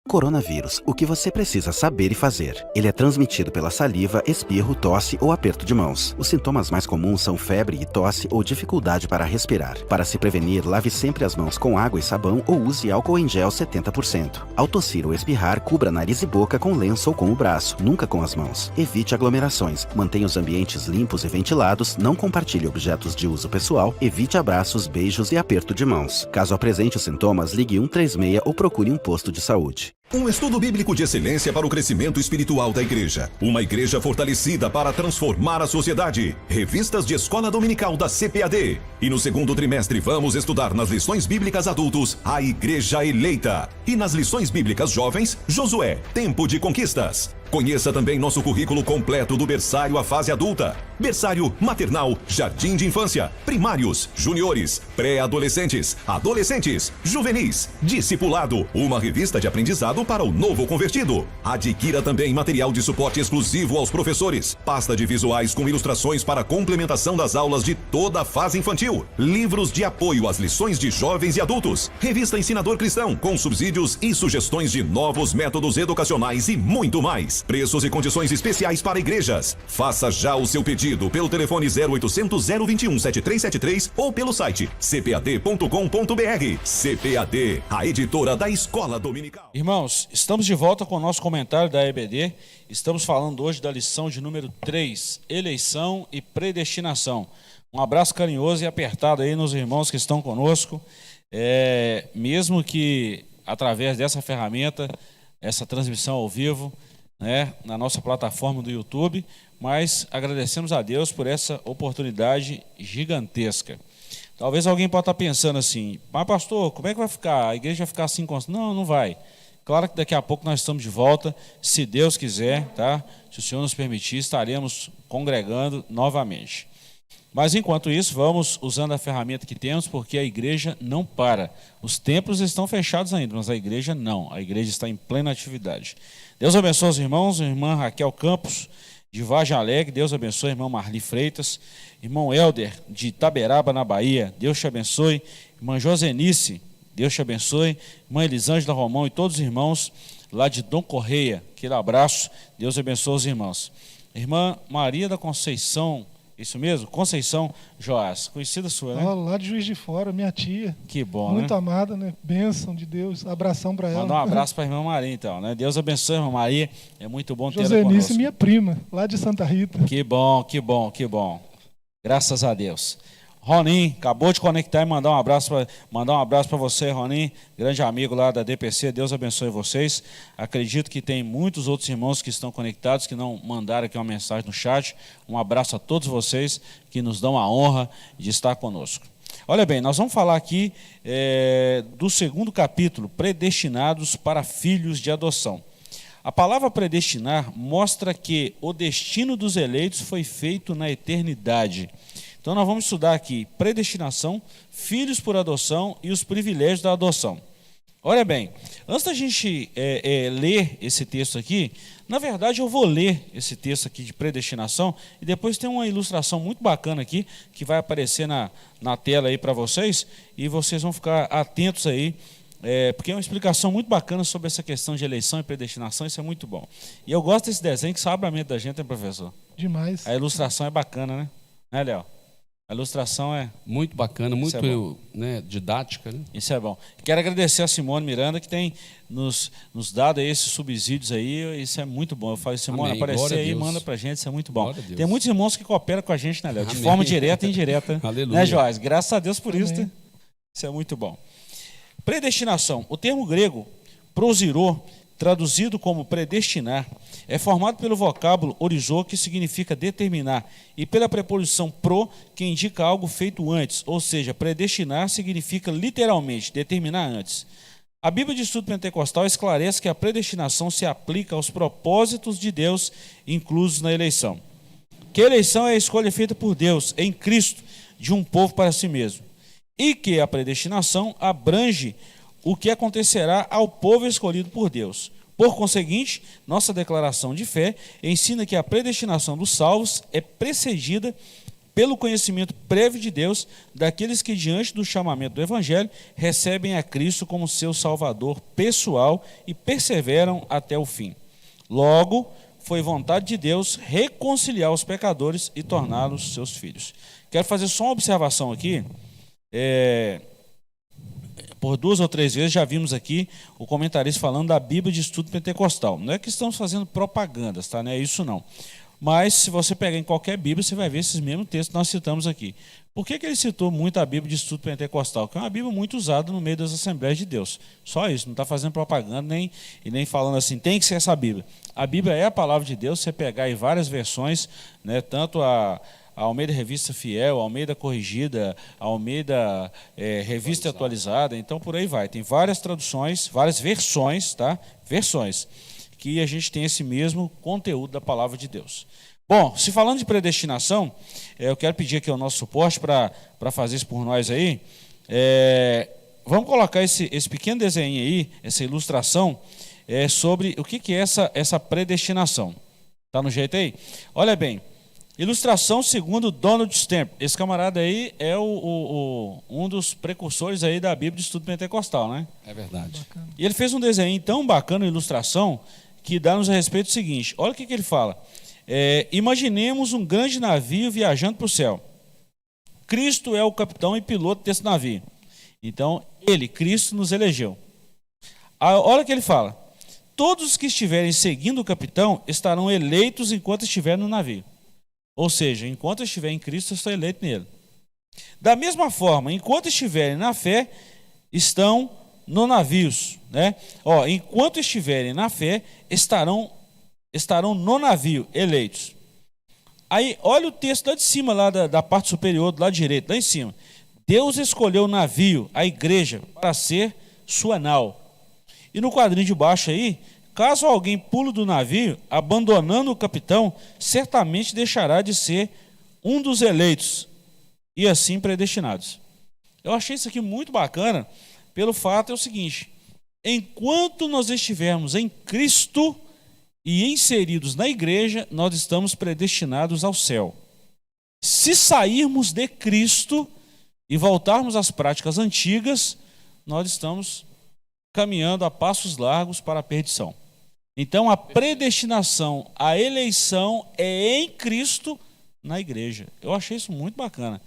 Coronavírus, o que você precisa saber e fazer. Ele é transmitido pela saliva, espirro, tosse ou aperto de mãos. Os sintomas mais comuns são febre e tosse ou dificuldade para respirar. Para se prevenir, lave sempre as mãos com água e sabão ou use álcool em gel 70%. Ao tossir ou espirrar, cubra nariz e boca com lenço ou com o braço, nunca com as mãos. Evite aglomerações, mantenha os ambientes limpos e ventilados, não compartilhe objetos de uso pessoal, evite abraços, beijos e aperto de mãos. Caso apresente os sintomas, ligue 136 ou procure um posto de saúde. Um estudo bíblico de excelência para o crescimento espiritual da igreja. Uma igreja fortalecida para transformar a sociedade. Revistas de escola dominical da CPAD. E no segundo trimestre vamos estudar nas lições bíblicas adultos a Igreja Eleita. E nas lições bíblicas jovens, Josué, Tempo de Conquistas. Conheça também nosso currículo completo do berçário à fase adulta. Berçário, maternal, jardim de infância, primários, juniores, pré-adolescentes, adolescentes, juvenis, discipulado. Uma revista de aprendizado para o novo convertido. Adquira também material de suporte exclusivo aos professores. Pasta de visuais com ilustrações para complementação das aulas de toda a fase infantil. Livros de apoio às lições de jovens e adultos. Revista Ensinador Cristão com subsídios e sugestões de novos métodos educacionais e muito mais. Preços e condições especiais para igrejas. Faça já o seu pedido pelo telefone 0800 021 7373 ou pelo site cpad.com.br. CPAD, a editora da Escola Dominical. Irmãos, estamos de volta com o nosso comentário da EBD. Estamos falando hoje da lição de número 3, eleição e predestinação. Um abraço carinhoso e apertado aí nos irmãos que estão conosco. Mesmo que através dessa ferramenta, essa transmissão ao vivo, né, na nossa plataforma do YouTube, mas agradecemos a Deus por essa oportunidade gigantesca. Talvez alguém possa estar pensando assim, mas pastor, como é que vai ficar? A igreja vai ficar assim? Não, não vai. Claro que daqui a pouco nós estamos de volta, se Deus quiser, tá? Se o Senhor nos permitir, estaremos congregando novamente. Mas enquanto isso, vamos usando a ferramenta que temos, porque a igreja não para. Os templos estão fechados ainda, mas a igreja não. A igreja está em plena atividade. Deus abençoe os irmãos, a irmã Raquel Campos, de Vargem Alegre. Deus abençoe a irmã Marli Freitas. Irmão Helder, de Itaberaba, na Bahia. Deus te abençoe. Irmã Josenice, Deus te abençoe. Irmã Elisângela Romão e todos os irmãos lá de Dom Correia. Aquele abraço. Deus abençoe os irmãos. Irmã Maria da Conceição, isso mesmo? Conceição Joás, conhecida sua, né? Lá de Juiz de Fora, minha tia. Que bom, muito né? amada, né? Bênção de Deus. Abração para ela. Mandar um abraço para a irmã Maria, então, né? Deus abençoe a irmã Maria. É muito bom ter ela conosco. Josenice, minha prima, lá de Santa Rita. Que bom, que bom, que bom. Graças a Deus. Ronim, acabou de conectar e mandar um abraço para você, Ronim, grande amigo lá da DPC. Deus abençoe vocês. Acredito que tem muitos outros irmãos que estão conectados, que não mandaram aqui uma mensagem no chat. Um abraço a todos vocês que nos dão a honra de estar conosco. Olha bem, nós vamos falar aqui do segundo capítulo, predestinados para filhos de adoção. A palavra predestinar mostra que o destino dos eleitos foi feito na eternidade. Então nós vamos estudar aqui predestinação, filhos por adoção e os privilégios da adoção. Olha bem, antes da gente ler esse texto aqui, na verdade eu vou ler esse texto aqui de predestinação e depois tem uma ilustração muito bacana aqui que vai aparecer na tela aí para vocês e vocês vão ficar atentos aí, porque é uma explicação muito bacana sobre essa questão de eleição e predestinação, isso é muito bom. E eu gosto desse desenho que só abre a mente da gente, né, professor? Demais. A ilustração é bacana, né? Né, Léo? A ilustração é muito bacana, muito didática. Né? Isso é bom. Quero agradecer a Simone Miranda, que tem nos dado aí esses subsídios aí. Isso é muito bom. Eu falo, Simone, aparecer aí, manda pra gente, isso é muito bom. Tem muitos irmãos que cooperam com a gente, né, Léo? De forma direta e indireta. Aleluia. Né, Joás? Graças a Deus por Amém. isso. Né? Isso é muito bom. Predestinação. O termo grego, prosirô, traduzido como predestinar, é formado pelo vocábulo orizô, que significa determinar, e pela preposição pro, que indica algo feito antes, ou seja, predestinar significa literalmente determinar antes. A Bíblia de Estudo Pentecostal esclarece que a predestinação se aplica aos propósitos de Deus inclusos na eleição. Que a eleição é a escolha feita por Deus em Cristo de um povo para si mesmo, e que a predestinação abrange o que acontecerá ao povo escolhido por Deus. Por conseguinte, nossa declaração de fé ensina que a predestinação dos salvos é precedida pelo conhecimento prévio de Deus daqueles que, diante do chamamento do Evangelho, recebem a Cristo como seu Salvador pessoal e perseveram até o fim. Logo, foi vontade de Deus reconciliar os pecadores e torná-los seus filhos. Quero fazer só uma observação aqui. Por 2 ou 3 vezes já vimos aqui o comentarista falando da Bíblia de Estudo Pentecostal. Não é que estamos fazendo propagandas, tá? Não é isso não. Mas se você pegar em qualquer Bíblia, você vai ver esses mesmos textos que nós citamos aqui. Por que ele citou muito a Bíblia de Estudo Pentecostal? Porque é uma Bíblia muito usada no meio das Assembleias de Deus. Só isso, não está fazendo propaganda nem falando assim, tem que ser essa Bíblia. A Bíblia é a palavra de Deus, você pegar em várias versões, né, tanto a Almeida Revista Fiel, a Almeida Corrigida, a Almeida Revista Atualizada, então por aí vai. Tem várias traduções, várias versões, tá? Versões, que a gente tem esse mesmo conteúdo da palavra de Deus. Bom, se falando de predestinação, eu quero pedir aqui o nosso suporte para fazer isso por nós aí. Vamos colocar esse pequeno desenho aí, essa ilustração, sobre o que é essa predestinação. Tá no jeito aí? Olha bem. Ilustração segundo Donald Stamp. Esse camarada aí é um dos precursores aí da Bíblia de Estudo Pentecostal, né? É verdade. Bacana. E ele fez um desenho tão bacana, ilustração, que dá-nos a respeito do seguinte. Olha o que ele fala. Imaginemos um grande navio viajando para o céu. Cristo é o capitão e piloto desse navio. Então, Cristo, nos elegeu. Olha o que ele fala. Todos os que estiverem seguindo o capitão estarão eleitos enquanto estiverem no navio. Ou seja, enquanto eu estiver em Cristo, eu estou eleito nele. Da mesma forma, enquanto estiverem na fé, estão no navios. Né? Enquanto estiverem na fé, estarão no navio, eleitos. Aí, olha o texto lá de cima, lá da parte superior, do lado direito, lá em cima. Deus escolheu o navio, a igreja, para ser sua nau. E no quadrinho de baixo aí, caso alguém pule do navio, abandonando o capitão, certamente deixará de ser um dos eleitos e assim predestinados. Eu achei isso aqui muito bacana, pelo fato é o seguinte: enquanto nós estivermos em Cristo e inseridos na igreja, nós estamos predestinados ao céu. Se sairmos de Cristo e voltarmos às práticas antigas, nós estamos caminhando a passos largos para a perdição. Então, a predestinação, a eleição é em Cristo na igreja. Eu achei isso muito bacana. O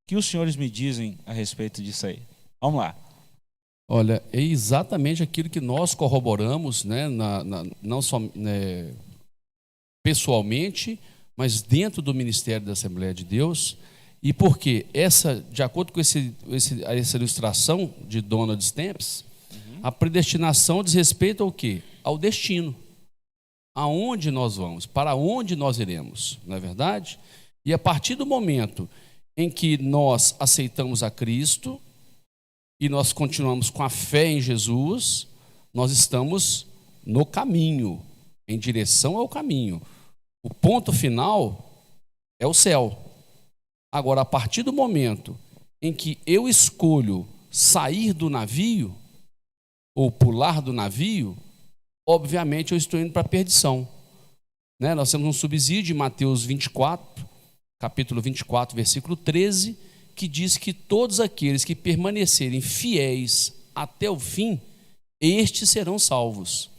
que os senhores me dizem a respeito disso aí? Vamos lá. Olha, é exatamente aquilo que nós corroboramos, né, não só pessoalmente, mas dentro do Ministério da Assembleia de Deus. E porque de acordo com essa ilustração de Donald Stamps, a predestinação diz respeito ao quê? Ao destino. Aonde nós vamos, para onde nós iremos, não é verdade? E a partir do momento em que nós aceitamos a Cristo e nós continuamos com a fé em Jesus, nós estamos no caminho, em direção ao caminho. O ponto final é o céu. Agora, a partir do momento em que eu escolho sair do navio, ou pular do navio, obviamente eu estou indo para a perdição. Né? Nós temos um subsídio em Mateus 24, capítulo 24, versículo 13, que diz que todos aqueles que permanecerem fiéis até o fim, estes serão salvos.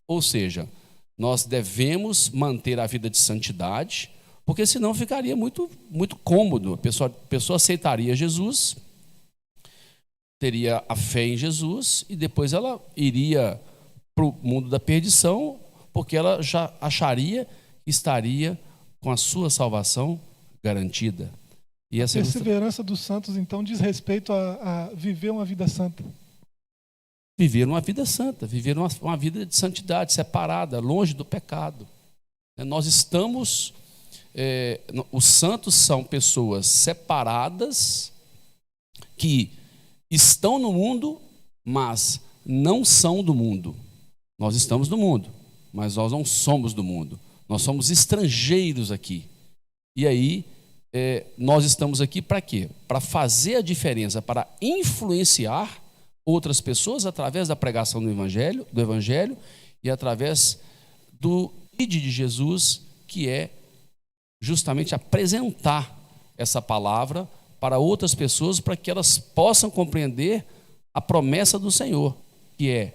Ou seja, nós devemos manter a vida de santidade, porque senão ficaria muito, muito cômodo. A pessoa aceitaria Jesus, teria a fé em Jesus e depois ela iria para o mundo da perdição, porque ela já acharia que estaria com a sua salvação garantida. E essa perseverança dos santos, então, diz respeito a viver uma vida santa. Viver uma vida santa, viver uma vida de santidade, separada, longe do pecado. Nós estamos... os santos são pessoas separadas que estão no mundo, mas não são do mundo. Nós estamos no mundo, mas nós não somos do mundo. Nós somos estrangeiros aqui. E aí, nós estamos aqui para quê? Para fazer a diferença, para influenciar outras pessoas através da pregação do Evangelho e através do ID de Jesus, que é justamente apresentar essa palavra para outras pessoas, para que elas possam compreender a promessa do Senhor, que é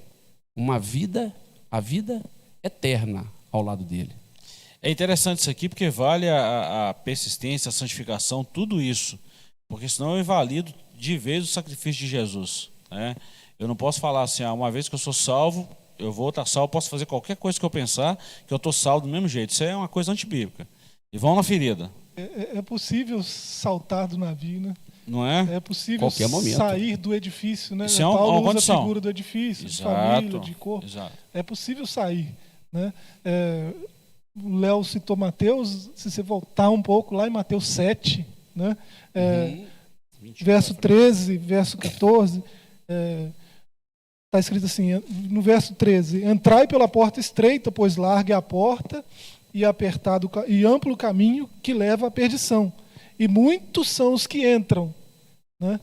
a vida eterna ao lado dele. É interessante isso aqui, porque vale a persistência, a santificação, tudo isso, porque senão eu invalido de vez o sacrifício de Jesus, né? Eu não posso falar assim, uma vez que eu sou salvo, eu vou estar salvo, posso fazer qualquer coisa que eu pensar, que eu estou salvo do mesmo jeito. Isso é uma coisa antibíblica. E vão na ferida. É possível saltar do navio, né? Não é? É possível qualquer momento sair do edifício, né? Isso é Paulo usa condição. a figura do edifício, Exato, de família, de corpo. Exato. É possível sair, né? O Léo citou Mateus, se você voltar um pouco lá em Mateus 7, né? Verso 13, verso 14, está escrito assim, no verso 13: entrai pela porta estreita, pois larga é a porta e apertado e amplo o caminho que leva à perdição, e muitos são os que entram, né?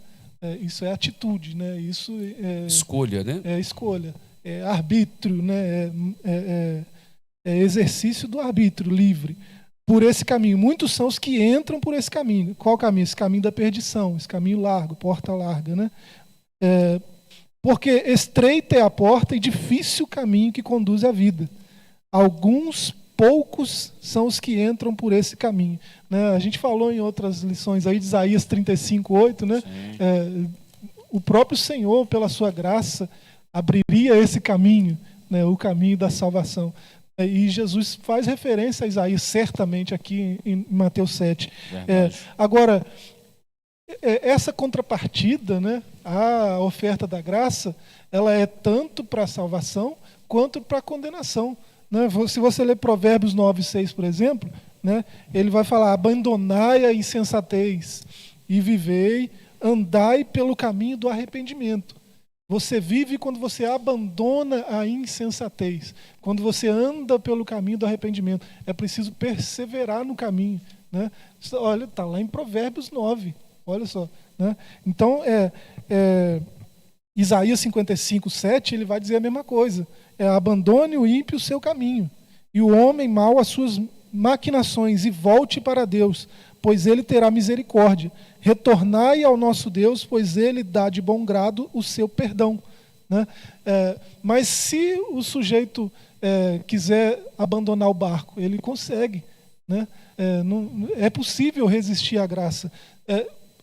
Isso é atitude, né? Isso é escolha, né? É escolha, é arbítrio, né? É exercício do arbítrio livre por esse caminho. Muitos são os que entram por esse caminho. Qual caminho? Esse caminho da perdição, esse caminho largo, porta larga, né? Porque estreita é a porta e difícil o caminho que conduz à vida. Poucos são os que entram por esse caminho, né? A gente falou em outras lições aí de Isaías 35:8, né? O próprio Senhor, pela sua graça, abriria esse caminho, né? O caminho da salvação. E Jesus faz referência a Isaías certamente aqui em Mateus 7. Agora, essa contrapartida, né? A oferta da graça, ela é tanto para a salvação quanto para a condenação. Se você ler Provérbios 9:6, por exemplo, né, ele vai falar: abandonai a insensatez e vivei, andai pelo caminho do arrependimento. Você vive quando você abandona a insensatez, quando você anda pelo caminho do arrependimento. É preciso perseverar no caminho, né? Olha, está lá em Provérbios 9, olha só, né? Então, Isaías 55, 7, ele vai dizer a mesma coisa. Abandone o ímpio o seu caminho, e o homem mau as suas maquinações, e volte para Deus, pois ele terá misericórdia. Retornai ao nosso Deus, pois ele dá de bom grado o seu perdão, né? Mas se o sujeito quiser abandonar o barco, ele consegue, né? É possível resistir à graça.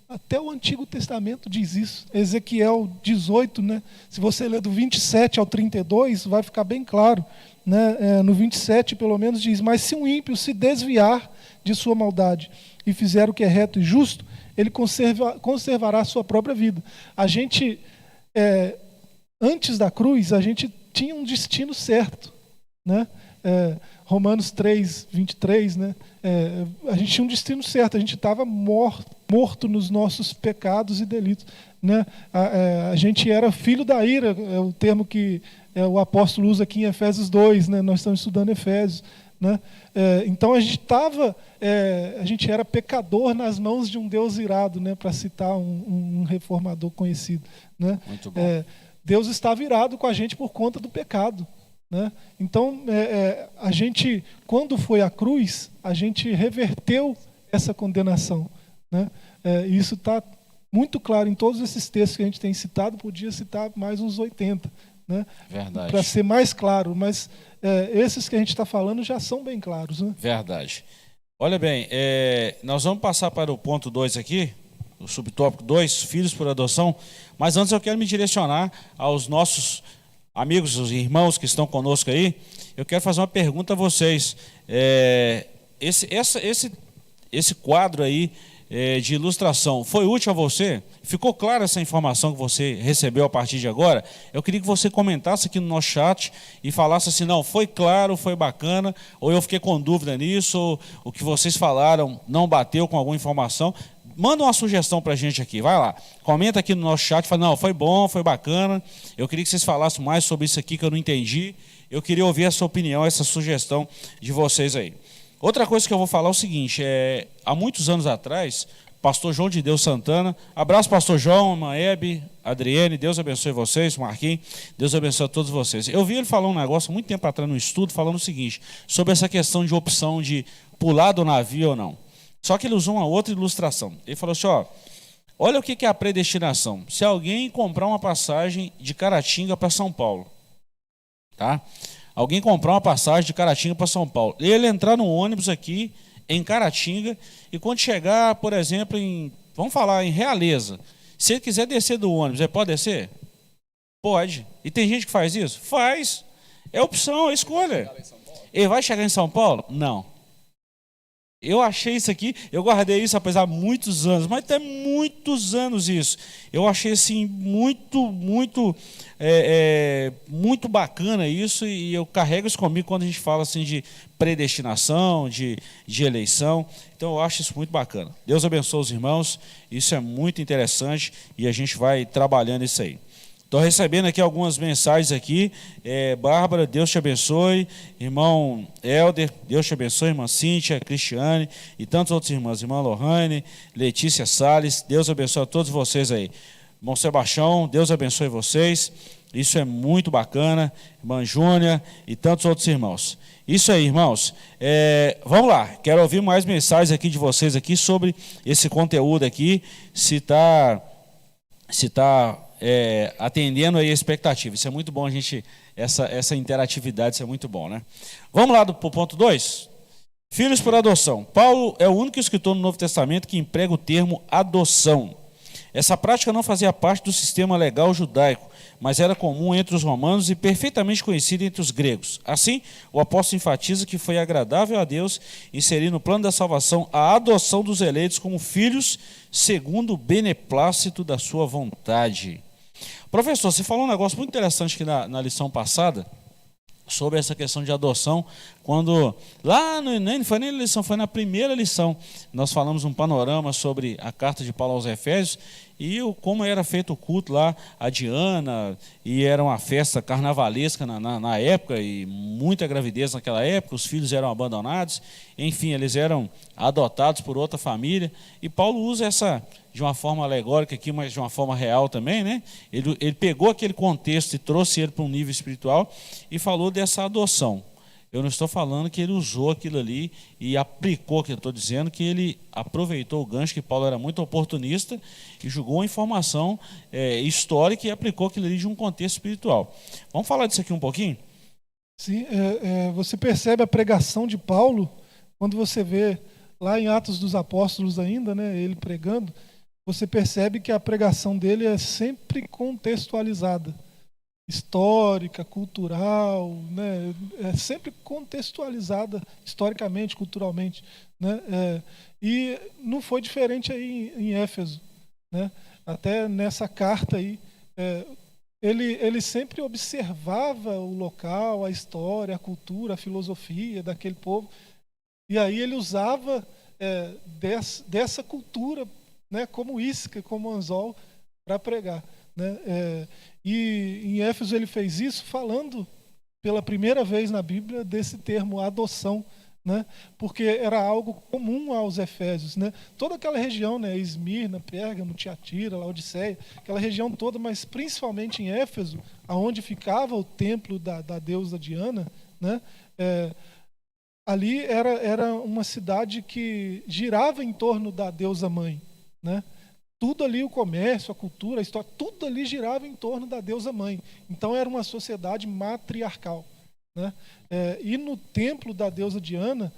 Até o Antigo Testamento diz isso. Ezequiel 18, né? Se você ler do 27 ao 32, vai ficar bem claro, né? No 27, pelo menos, diz: mas se um ímpio se desviar de sua maldade e fizer o que é reto e justo, ele conservará a sua própria vida. A gente, antes da cruz, a gente tinha um destino certo, né? Romanos 3, 23, né? A gente tinha um destino certo, a gente estava morto nos nossos pecados e delitos, né? A gente era filho da ira, é o termo que o apóstolo usa aqui em Efésios 2, né? Nós estamos estudando Efésios, né? Então a gente era pecador nas mãos de um Deus irado, né? Para citar um reformador conhecido, né? Muito bom. Deus estava irado com a gente por conta do pecado, né? Então, a gente, quando foi à cruz, a gente reverteu essa condenação, né? Isso está muito claro em todos esses textos que a gente tem citado. Podia citar mais uns 80, né? Verdade. Para ser mais claro, mas esses que a gente está falando já são bem claros, né? Verdade. Olha bem, nós vamos passar para o ponto 2 aqui, o subtópico 2, filhos por adoção, mas antes eu quero me direcionar aos nossos amigos, os irmãos que estão conosco aí. Eu quero fazer uma pergunta a vocês. Esse quadro aí de ilustração foi útil a você? Ficou clara essa informação que você recebeu a partir de agora? Eu queria que você comentasse aqui no nosso chat e falasse assim: não, foi claro, foi bacana, ou eu fiquei com dúvida nisso, ou o que vocês falaram não bateu com alguma informação. Manda uma sugestão para a gente aqui, vai lá. Comenta aqui no nosso chat, fala: não, foi bom, foi bacana. Eu queria que vocês falassem mais sobre isso aqui que eu não entendi. Eu queria ouvir essa opinião, essa sugestão de vocês aí. Outra coisa que eu vou falar é o seguinte: há muitos anos atrás, pastor João de Deus Santana, abraço pastor João, Maebe, Adriene, Deus abençoe vocês, Marquinhos, Deus abençoe a todos vocês. Eu vi ele falar um negócio muito tempo atrás no estudo, falando o seguinte, sobre essa questão de opção de pular do navio ou não. Só que ele usou uma outra ilustração. Ele falou assim: olha o que é a predestinação. Se alguém comprar uma passagem de Caratinga para São Paulo, tá? Alguém comprar uma passagem de Caratinga para São Paulo, ele entrar no ônibus aqui em Caratinga, e quando chegar, por exemplo, vamos falar em Realeza, se ele quiser descer do ônibus, ele pode descer? Pode. E tem gente que faz isso? Faz. É opção, é escolha. Ele vai chegar em São Paulo? Não. Eu achei isso aqui, eu guardei isso apesar de muitos anos, mas até muitos anos isso. Eu achei assim muito bacana isso, e eu carrego isso comigo quando a gente fala assim de predestinação, de eleição. Então eu acho isso muito bacana. Deus abençoe os irmãos, isso é muito interessante e a gente vai trabalhando isso aí. Estou recebendo aqui algumas mensagens aqui. Bárbara, Deus te abençoe. Irmão Helder, Deus te abençoe. Irmã Cíntia, Cristiane e tantos outros irmãos. Irmã Lohane, Letícia Salles, Deus abençoe a todos vocês aí. Irmão Sebastião, Deus abençoe vocês. Isso é muito bacana. Irmã Júnia e tantos outros irmãos. Isso aí, irmãos. Vamos lá. Quero ouvir mais mensagens aqui de vocês aqui sobre esse conteúdo aqui. Se está atendendo aí a expectativa. Isso é muito bom, essa interatividade, isso é muito bom, né? Vamos lá para o ponto 2. Filhos por adoção. Paulo é o único escritor no Novo Testamento que emprega o termo adoção. Essa prática não fazia parte do sistema legal judaico, mas era comum entre os romanos e perfeitamente conhecida entre os gregos. Assim, o apóstolo enfatiza que foi agradável a Deus inserir no plano da salvação a adoção dos eleitos como filhos segundo o beneplácito da sua vontade. Professor, você falou um negócio muito interessante aqui na lição passada, sobre essa questão de adoção, quando nem foi nem na lição, foi na primeira lição, nós falamos um panorama sobre a carta de Paulo aos Efésios e como era feito o culto lá, a Diana, e era uma festa carnavalesca na época, e muita gravidez naquela época, os filhos eram abandonados, enfim, eles eram adotados por outra família, e Paulo usa essa de uma forma alegórica aqui, mas de uma forma real também, né? Ele pegou aquele contexto e trouxe ele para um nível espiritual e falou dessa adoção. Eu não estou falando que ele usou aquilo ali e aplicou, que eu estou dizendo que ele aproveitou o gancho, que Paulo era muito oportunista e jogou a informação histórica e aplicou aquilo ali de um contexto espiritual. Vamos falar disso aqui um pouquinho? Sim, você percebe a pregação de Paulo, quando você vê lá em Atos dos Apóstolos ainda, né, ele pregando, você percebe que a pregação dele é sempre contextualizada. Histórica, cultural, né? É sempre contextualizada historicamente, culturalmente, né? E não foi diferente aí em Éfeso, né? Até nessa carta aí, ele sempre observava o local, a história, a cultura, a filosofia daquele povo, e aí ele usava dessa cultura, né? Como isca, como anzol, para pregar, né? E em Éfeso ele fez isso falando pela primeira vez na Bíblia desse termo adoção, né? Porque era algo comum aos Efésios, né? Toda aquela região, né? Esmirna, Pérgamo, Tiatira, Laodiceia, aquela região toda, mas principalmente em Éfeso, aonde ficava o templo da deusa Diana, né? Ali era uma cidade que girava em torno da deusa mãe, né? Tudo ali, o comércio, a cultura, a história, tudo ali girava em torno da deusa mãe. Então era uma sociedade matriarcal, né? E no templo da deusa Diana,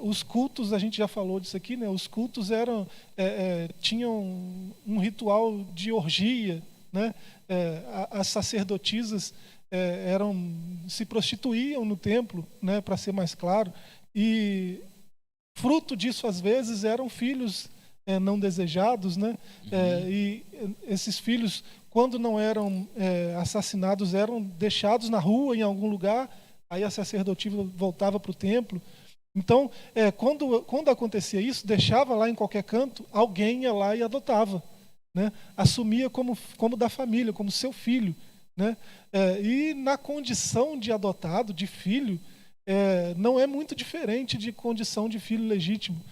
os cultos, a gente já falou disso aqui, né? Os cultos tinham um ritual de orgia, né? As sacerdotisas se prostituíam no templo, né? Para ser mais claro, e fruto disso às vezes eram filhos não desejados, né? E esses filhos, quando não eram assassinados, eram deixados na rua, em algum lugar, aí a sacerdotisa voltava para o templo. Então, quando acontecia isso, deixava lá em qualquer canto, alguém ia lá e adotava, né? Assumia como da família, como seu filho, né? E na condição de adotado, de filho, não é muito diferente de condição de filho legítimo,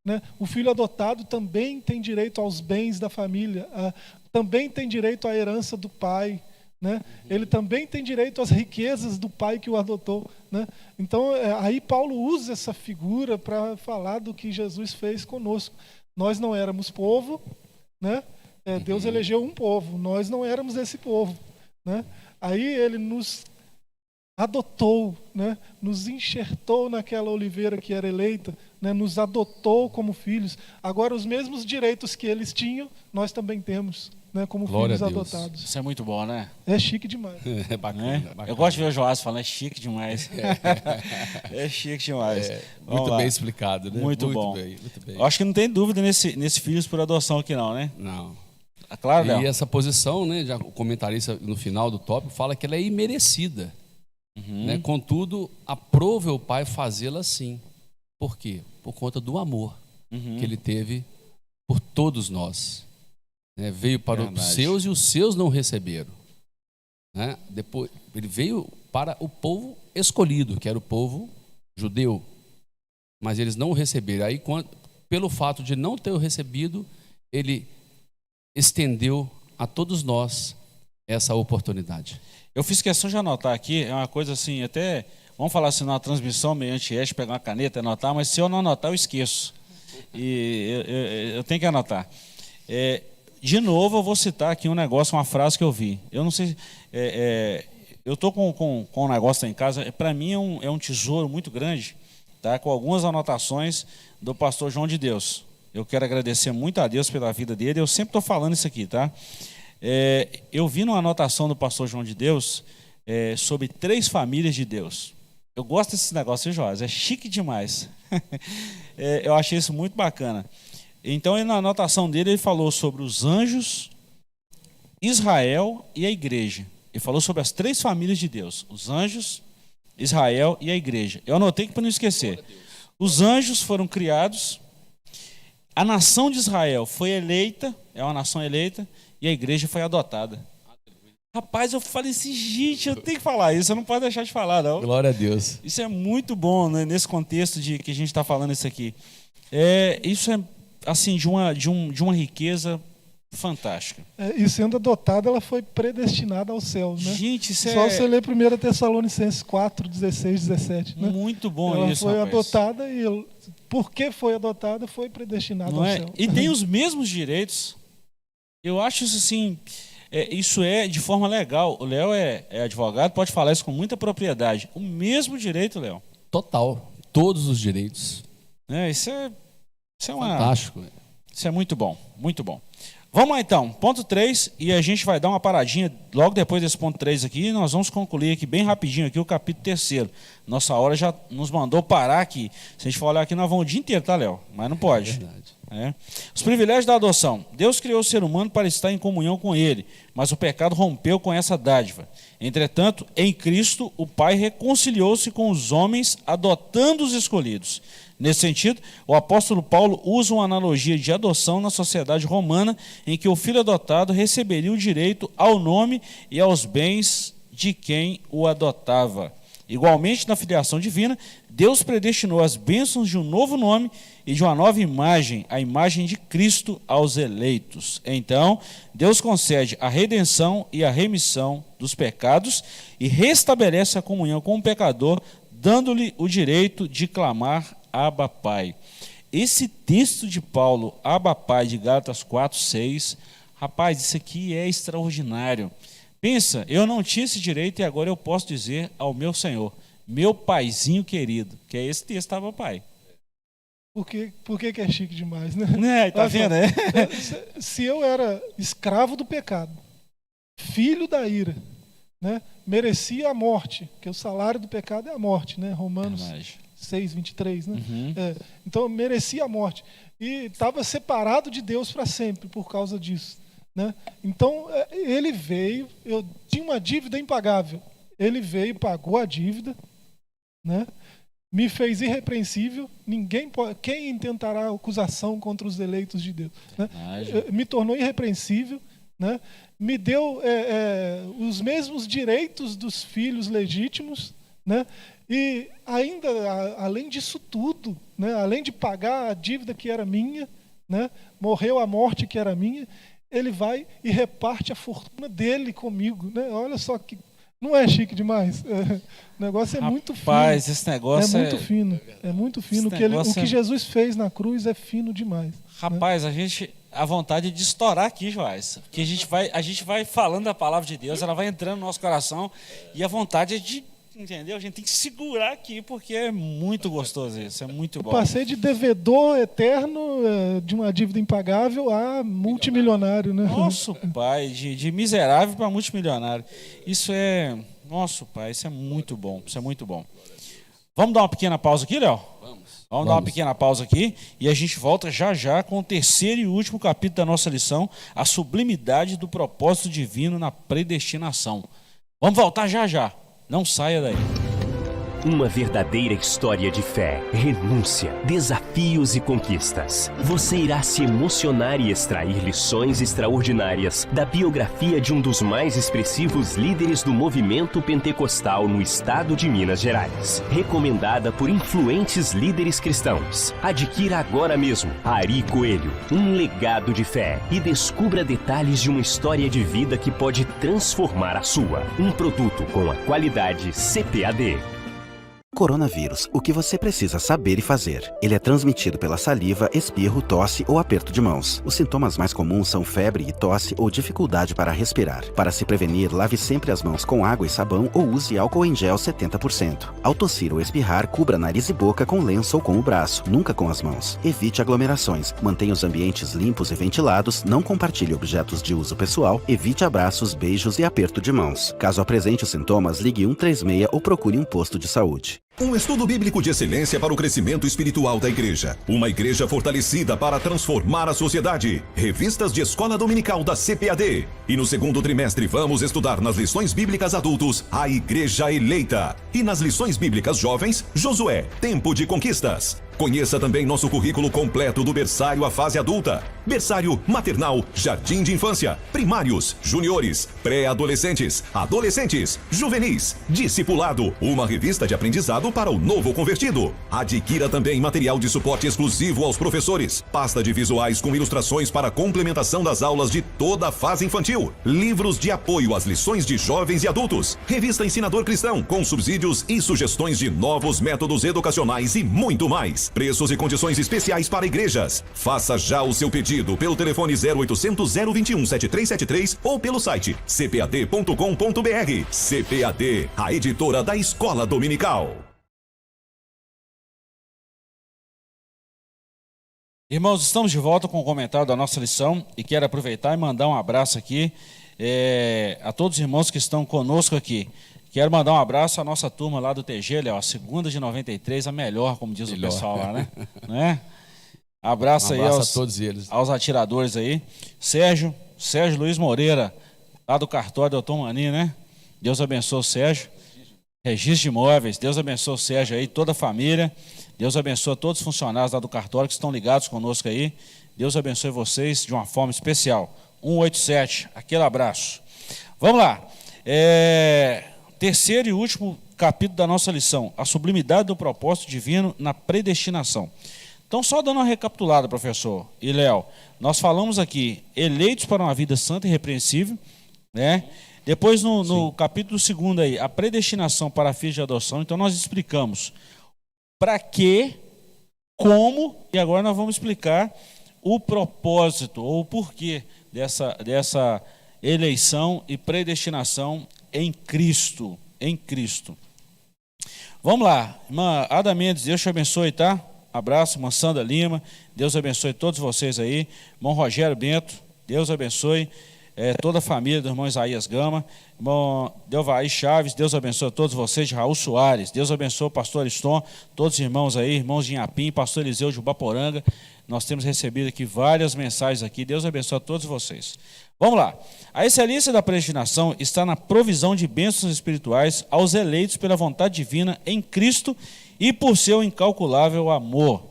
né? O filho adotado também tem direito aos bens da família, também tem direito à herança do pai, né? Ele também tem direito às riquezas do pai que o adotou, né? Então, aí Paulo usa essa figura para falar do que Jesus fez conosco. Nós não éramos povo, né? Deus elegeu um povo, nós não éramos esse povo, né? Aí ele nos adotou, né? Nos enxertou naquela oliveira que era eleita, né? Nos adotou como filhos. Agora, os mesmos direitos que eles tinham, nós também temos, né? Como Glória filhos a Deus. adotados. Isso é muito bom, né? É chique demais. É bacana, Né? bacana. Eu gosto de ver o Joás falando, é chique demais. É chique demais. Vamos Muito lá. bem explicado, né? Muito bom. Muito bem. Eu acho que não tem dúvida nesse filhos por adoção aqui não, né? Não. Claro, E Léo. essa posição, né, já o comentarista no final do tópico fala que ela é imerecida. Né? Contudo, aprove o Pai fazê-la assim. Por quê? Por conta do amor que ele teve por todos nós. Né? Veio para Verdade. os seus e os seus não receberam. Né? Depois, ele veio para o povo escolhido, que era o povo judeu. Mas eles não o receberam. Aí, pelo fato de não ter o recebido, ele estendeu a todos nós essa oportunidade. Eu fiz questão de anotar aqui, é uma coisa assim, até, vamos falar assim, numa transmissão mediante ESH, pegar uma caneta e anotar, mas se eu não anotar, eu esqueço. E eu tenho que anotar. De novo, eu vou citar aqui um negócio, uma frase que eu vi. Eu não sei, eu estou com um negócio lá em casa, para mim é um tesouro muito grande, tá? Com algumas anotações do pastor João de Deus. Eu quero agradecer muito a Deus pela vida dele, eu sempre estou falando isso aqui, tá? Eu vi numa anotação do pastor João de Deus sobre 3 famílias de Deus. Eu gosto desse negócio, Joás, é chique demais. Eu achei isso muito bacana. Então, na anotação dele, ele falou sobre os anjos, Israel e a igreja. Ele falou sobre as 3 famílias de Deus: os anjos, Israel e a igreja. Eu anotei para não esquecer. Os anjos foram criados, a nação de Israel foi eleita, é uma nação eleita, e a igreja foi adotada. Rapaz, eu falei assim, gente, eu tenho que falar isso, eu não posso deixar de falar, não. Glória a Deus. Isso é muito bom, né, nesse contexto de que a gente está falando isso aqui. Isso é, assim, de uma riqueza fantástica. E sendo adotada, ela foi predestinada ao céu, né? Gente, isso Só você ler 1 Tessalonicenses 4, 16, 17. Né? Muito bom ela isso, foi rapaz. adotada e, porque foi adotada, foi predestinada ao céu. E tem os mesmos direitos. Eu acho isso assim... isso é de forma legal. O Léo é advogado, pode falar isso com muita propriedade. O mesmo direito, Léo. Total. Todos os direitos. Isso é fantástico. Isso é muito bom, muito bom. Vamos lá então, ponto 3, e a gente vai dar uma paradinha logo depois desse ponto 3 aqui, e nós vamos concluir aqui bem rapidinho aqui o capítulo 3º. Nossa hora já nos mandou parar aqui. Se a gente for olhar aqui, nós vamos o dia inteiro, tá, Léo? Mas não pode. Verdade. Os privilégios da adoção. Deus criou o ser humano para estar em comunhão com ele, mas o pecado rompeu com essa dádiva. Entretanto, em Cristo, o Pai reconciliou-se com os homens, adotando os escolhidos. Nesse sentido, o apóstolo Paulo usa uma analogia de adoção na sociedade romana, em que o filho adotado receberia o direito ao nome e aos bens de quem o adotava. Igualmente, na filiação divina, Deus predestinou as bênçãos de um novo nome e de uma nova imagem, a imagem de Cristo, aos eleitos. Então, Deus concede a redenção e a remissão dos pecados e restabelece a comunhão com o pecador, dando-lhe o direito de clamar Abba Pai. Esse texto de Paulo, Abba Pai, de Gálatas 4:6, rapaz, isso aqui é extraordinário. Pensa, eu não tinha esse direito e agora eu posso dizer ao meu Senhor, meu paizinho querido, que é esse texto, Abba Pai. Por que é chique demais, né? Tá vendo, né? Se eu era escravo do pecado, filho da ira, né, merecia a morte, porque o salário do pecado é a morte, né? Romanos 6:23, né? Então merecia a morte e estava separado de Deus para sempre por causa disso, né? Então ele veio, eu tinha uma dívida impagável, ele veio, pagou a dívida, né? Me fez irrepreensível, quem intentará acusação contra os eleitos de Deus, né? Me tornou irrepreensível, né? Me deu os mesmos direitos dos filhos legítimos, né? E ainda, além disso tudo, né? Além de pagar a dívida que era minha, né? Morreu a morte que era minha, ele vai e reparte a fortuna dele comigo, né? Olha só que não é chique demais. O negócio é muito fino. Rapaz, esse negócio é muito fino. É muito fino. O que Jesus fez na cruz é fino demais. Rapaz, né? A vontade de estourar aqui, Joás. Porque a gente vai falando da palavra de Deus, ela vai entrando no nosso coração e a vontade é de, entendeu? A gente tem que segurar aqui porque é muito gostoso isso, é muito bom. Eu passei de devedor eterno de uma dívida impagável a multimilionário, né? Nosso pai, de miserável para multimilionário. Isso é, nosso pai, isso é muito bom, isso é muito bom. Vamos dar uma pequena pausa aqui, Léo? Vamos dar uma pequena pausa aqui e a gente volta já já com o 3º e último capítulo da nossa lição, a sublimidade do propósito divino na predestinação. Vamos voltar já já, não saia daí. Uma verdadeira história de fé, renúncia, desafios e conquistas. Você irá se emocionar e extrair lições extraordinárias da biografia de um dos mais expressivos líderes do movimento pentecostal no estado de Minas Gerais. Recomendada por influentes líderes cristãos. Adquira agora mesmo Ari Coelho, um legado de fé, e descubra detalhes de uma história de vida que pode transformar a sua. Um produto com a qualidade CPAD. Coronavírus, o que você precisa saber e fazer. Ele é transmitido pela saliva, espirro, tosse ou aperto de mãos. Os sintomas mais comuns são febre e tosse ou dificuldade para respirar. Para se prevenir, lave sempre as mãos com água e sabão ou use álcool em gel 70%. Ao tossir ou espirrar, cubra nariz e boca com lenço ou com o braço, nunca com as mãos. Evite aglomerações, mantenha os ambientes limpos e ventilados, não compartilhe objetos de uso pessoal, evite abraços, beijos e aperto de mãos. Caso apresente os sintomas, ligue 136 ou procure um posto de saúde. Um estudo bíblico de excelência para o crescimento espiritual da igreja. Uma igreja fortalecida para transformar a sociedade. Revistas de escola dominical da CPAD. E no segundo trimestre vamos estudar nas lições bíblicas adultos a Igreja Eleita. E nas lições bíblicas jovens, Josué, Tempo de Conquistas. Conheça também nosso currículo completo do berçário à fase adulta. Berçário, maternal, jardim de infância, primários, juniores, pré-adolescentes, adolescentes, juvenis, discipulado. Uma revista de aprendizado para o novo convertido. Adquira também material de suporte exclusivo aos professores. Pasta de visuais com ilustrações para complementação das aulas de toda a fase infantil. Livros de apoio às lições de jovens e adultos. Revista Ensinador Cristão com subsídios e sugestões de novos métodos educacionais e muito mais. Preços e condições especiais para igrejas. Faça já o seu pedido pelo telefone 0800 021 7373 ou pelo site cpad.com.br. CPAD, a editora da Escola Dominical. Irmãos, estamos de volta com o comentário da nossa lição e quero aproveitar e mandar um abraço aqui a todos os irmãos que estão conosco aqui. Quero mandar um abraço à nossa turma lá do TG, Léo, a segunda de 93, a melhor, como diz o pessoal lá, né? Não é? Abraço aí a todos eles. Aos atiradores aí. Sérgio Luiz Moreira, lá do cartório do Dr. Mani, né? Deus abençoe o Sérgio. Registro de Imóveis, Deus abençoe o Sérgio aí, toda a família. Deus abençoe todos os funcionários lá do cartório que estão ligados conosco aí. Deus abençoe vocês de uma forma especial. 187, aquele abraço. Vamos lá. Terceiro e último capítulo da nossa lição, a sublimidade do propósito divino na predestinação. Então, só dando uma recapitulada, professor e Léo, nós falamos aqui, eleitos para uma vida santa e irrepreensível, né? Depois, no capítulo 2 aí, a predestinação para filhos de adoção. Então, nós explicamos para quê, como, e agora nós vamos explicar o propósito ou o porquê dessa eleição e predestinação em Cristo. Vamos lá, irmã Ada Mendes, Deus te abençoe, tá? Abraço, irmã Sandra Lima, Deus abençoe todos vocês aí. Irmão Rogério Bento, Deus abençoe toda a família do irmão Isaías Gama. Irmão Delvaí Chaves, Deus abençoe todos vocês. De Raul Soares, Deus abençoe o pastor Ariston, todos os irmãos aí, irmãos de Inhapim, pastor Eliseu de Ubaporanga. Nós temos recebido aqui várias mensagens aqui. Deus abençoe a todos vocês. Vamos lá. A excelência da predestinação está na provisão de bênçãos espirituais aos eleitos pela vontade divina em Cristo e por seu incalculável amor.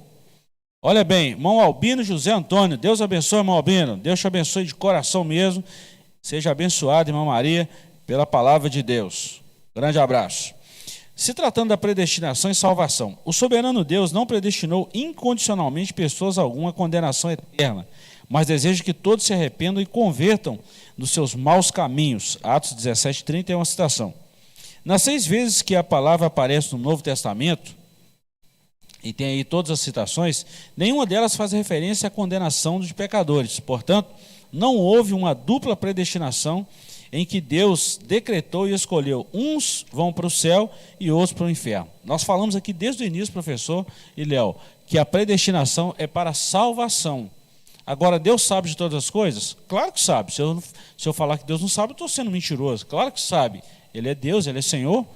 Olha bem, irmão Albino José Antônio, Deus abençoe, irmão Albino. Deus te abençoe de coração mesmo. Seja abençoado, irmã Maria, pela palavra de Deus. Grande abraço. Se tratando da predestinação e salvação, o soberano Deus não predestinou incondicionalmente pessoas alguma à condenação eterna, mas deseja que todos se arrependam e convertam dos seus maus caminhos. Atos 17:30 é uma citação. Nas 6 vezes que a palavra aparece no Novo Testamento, e tem aí todas as citações, nenhuma delas faz referência à condenação dos pecadores. Portanto, não houve uma dupla predestinação em que Deus decretou e escolheu. Uns vão para o céu e outros para o inferno. Nós falamos aqui desde o início, professor e Léo, que a predestinação é para a salvação. Agora, Deus sabe de todas as coisas? Claro que sabe. Se eu falar que Deus não sabe, eu estou sendo mentiroso. Claro que sabe. Ele é Deus, Ele é Senhor.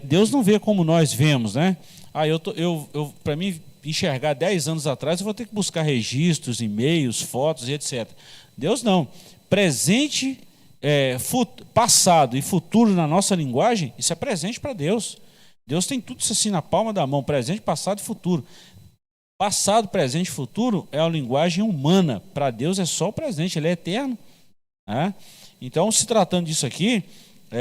Deus não vê como nós vemos, né? Para mim enxergar 10 anos atrás, eu vou ter que buscar registros, e-mails, fotos e etc. Deus não. Presente, passado e futuro na nossa linguagem, isso é presente para Deus. Deus tem tudo isso assim na palma da mão, presente, passado e futuro. Passado, presente e futuro é a linguagem humana. Para Deus é só o presente, Ele é eterno. Né? Então, se tratando disso aqui,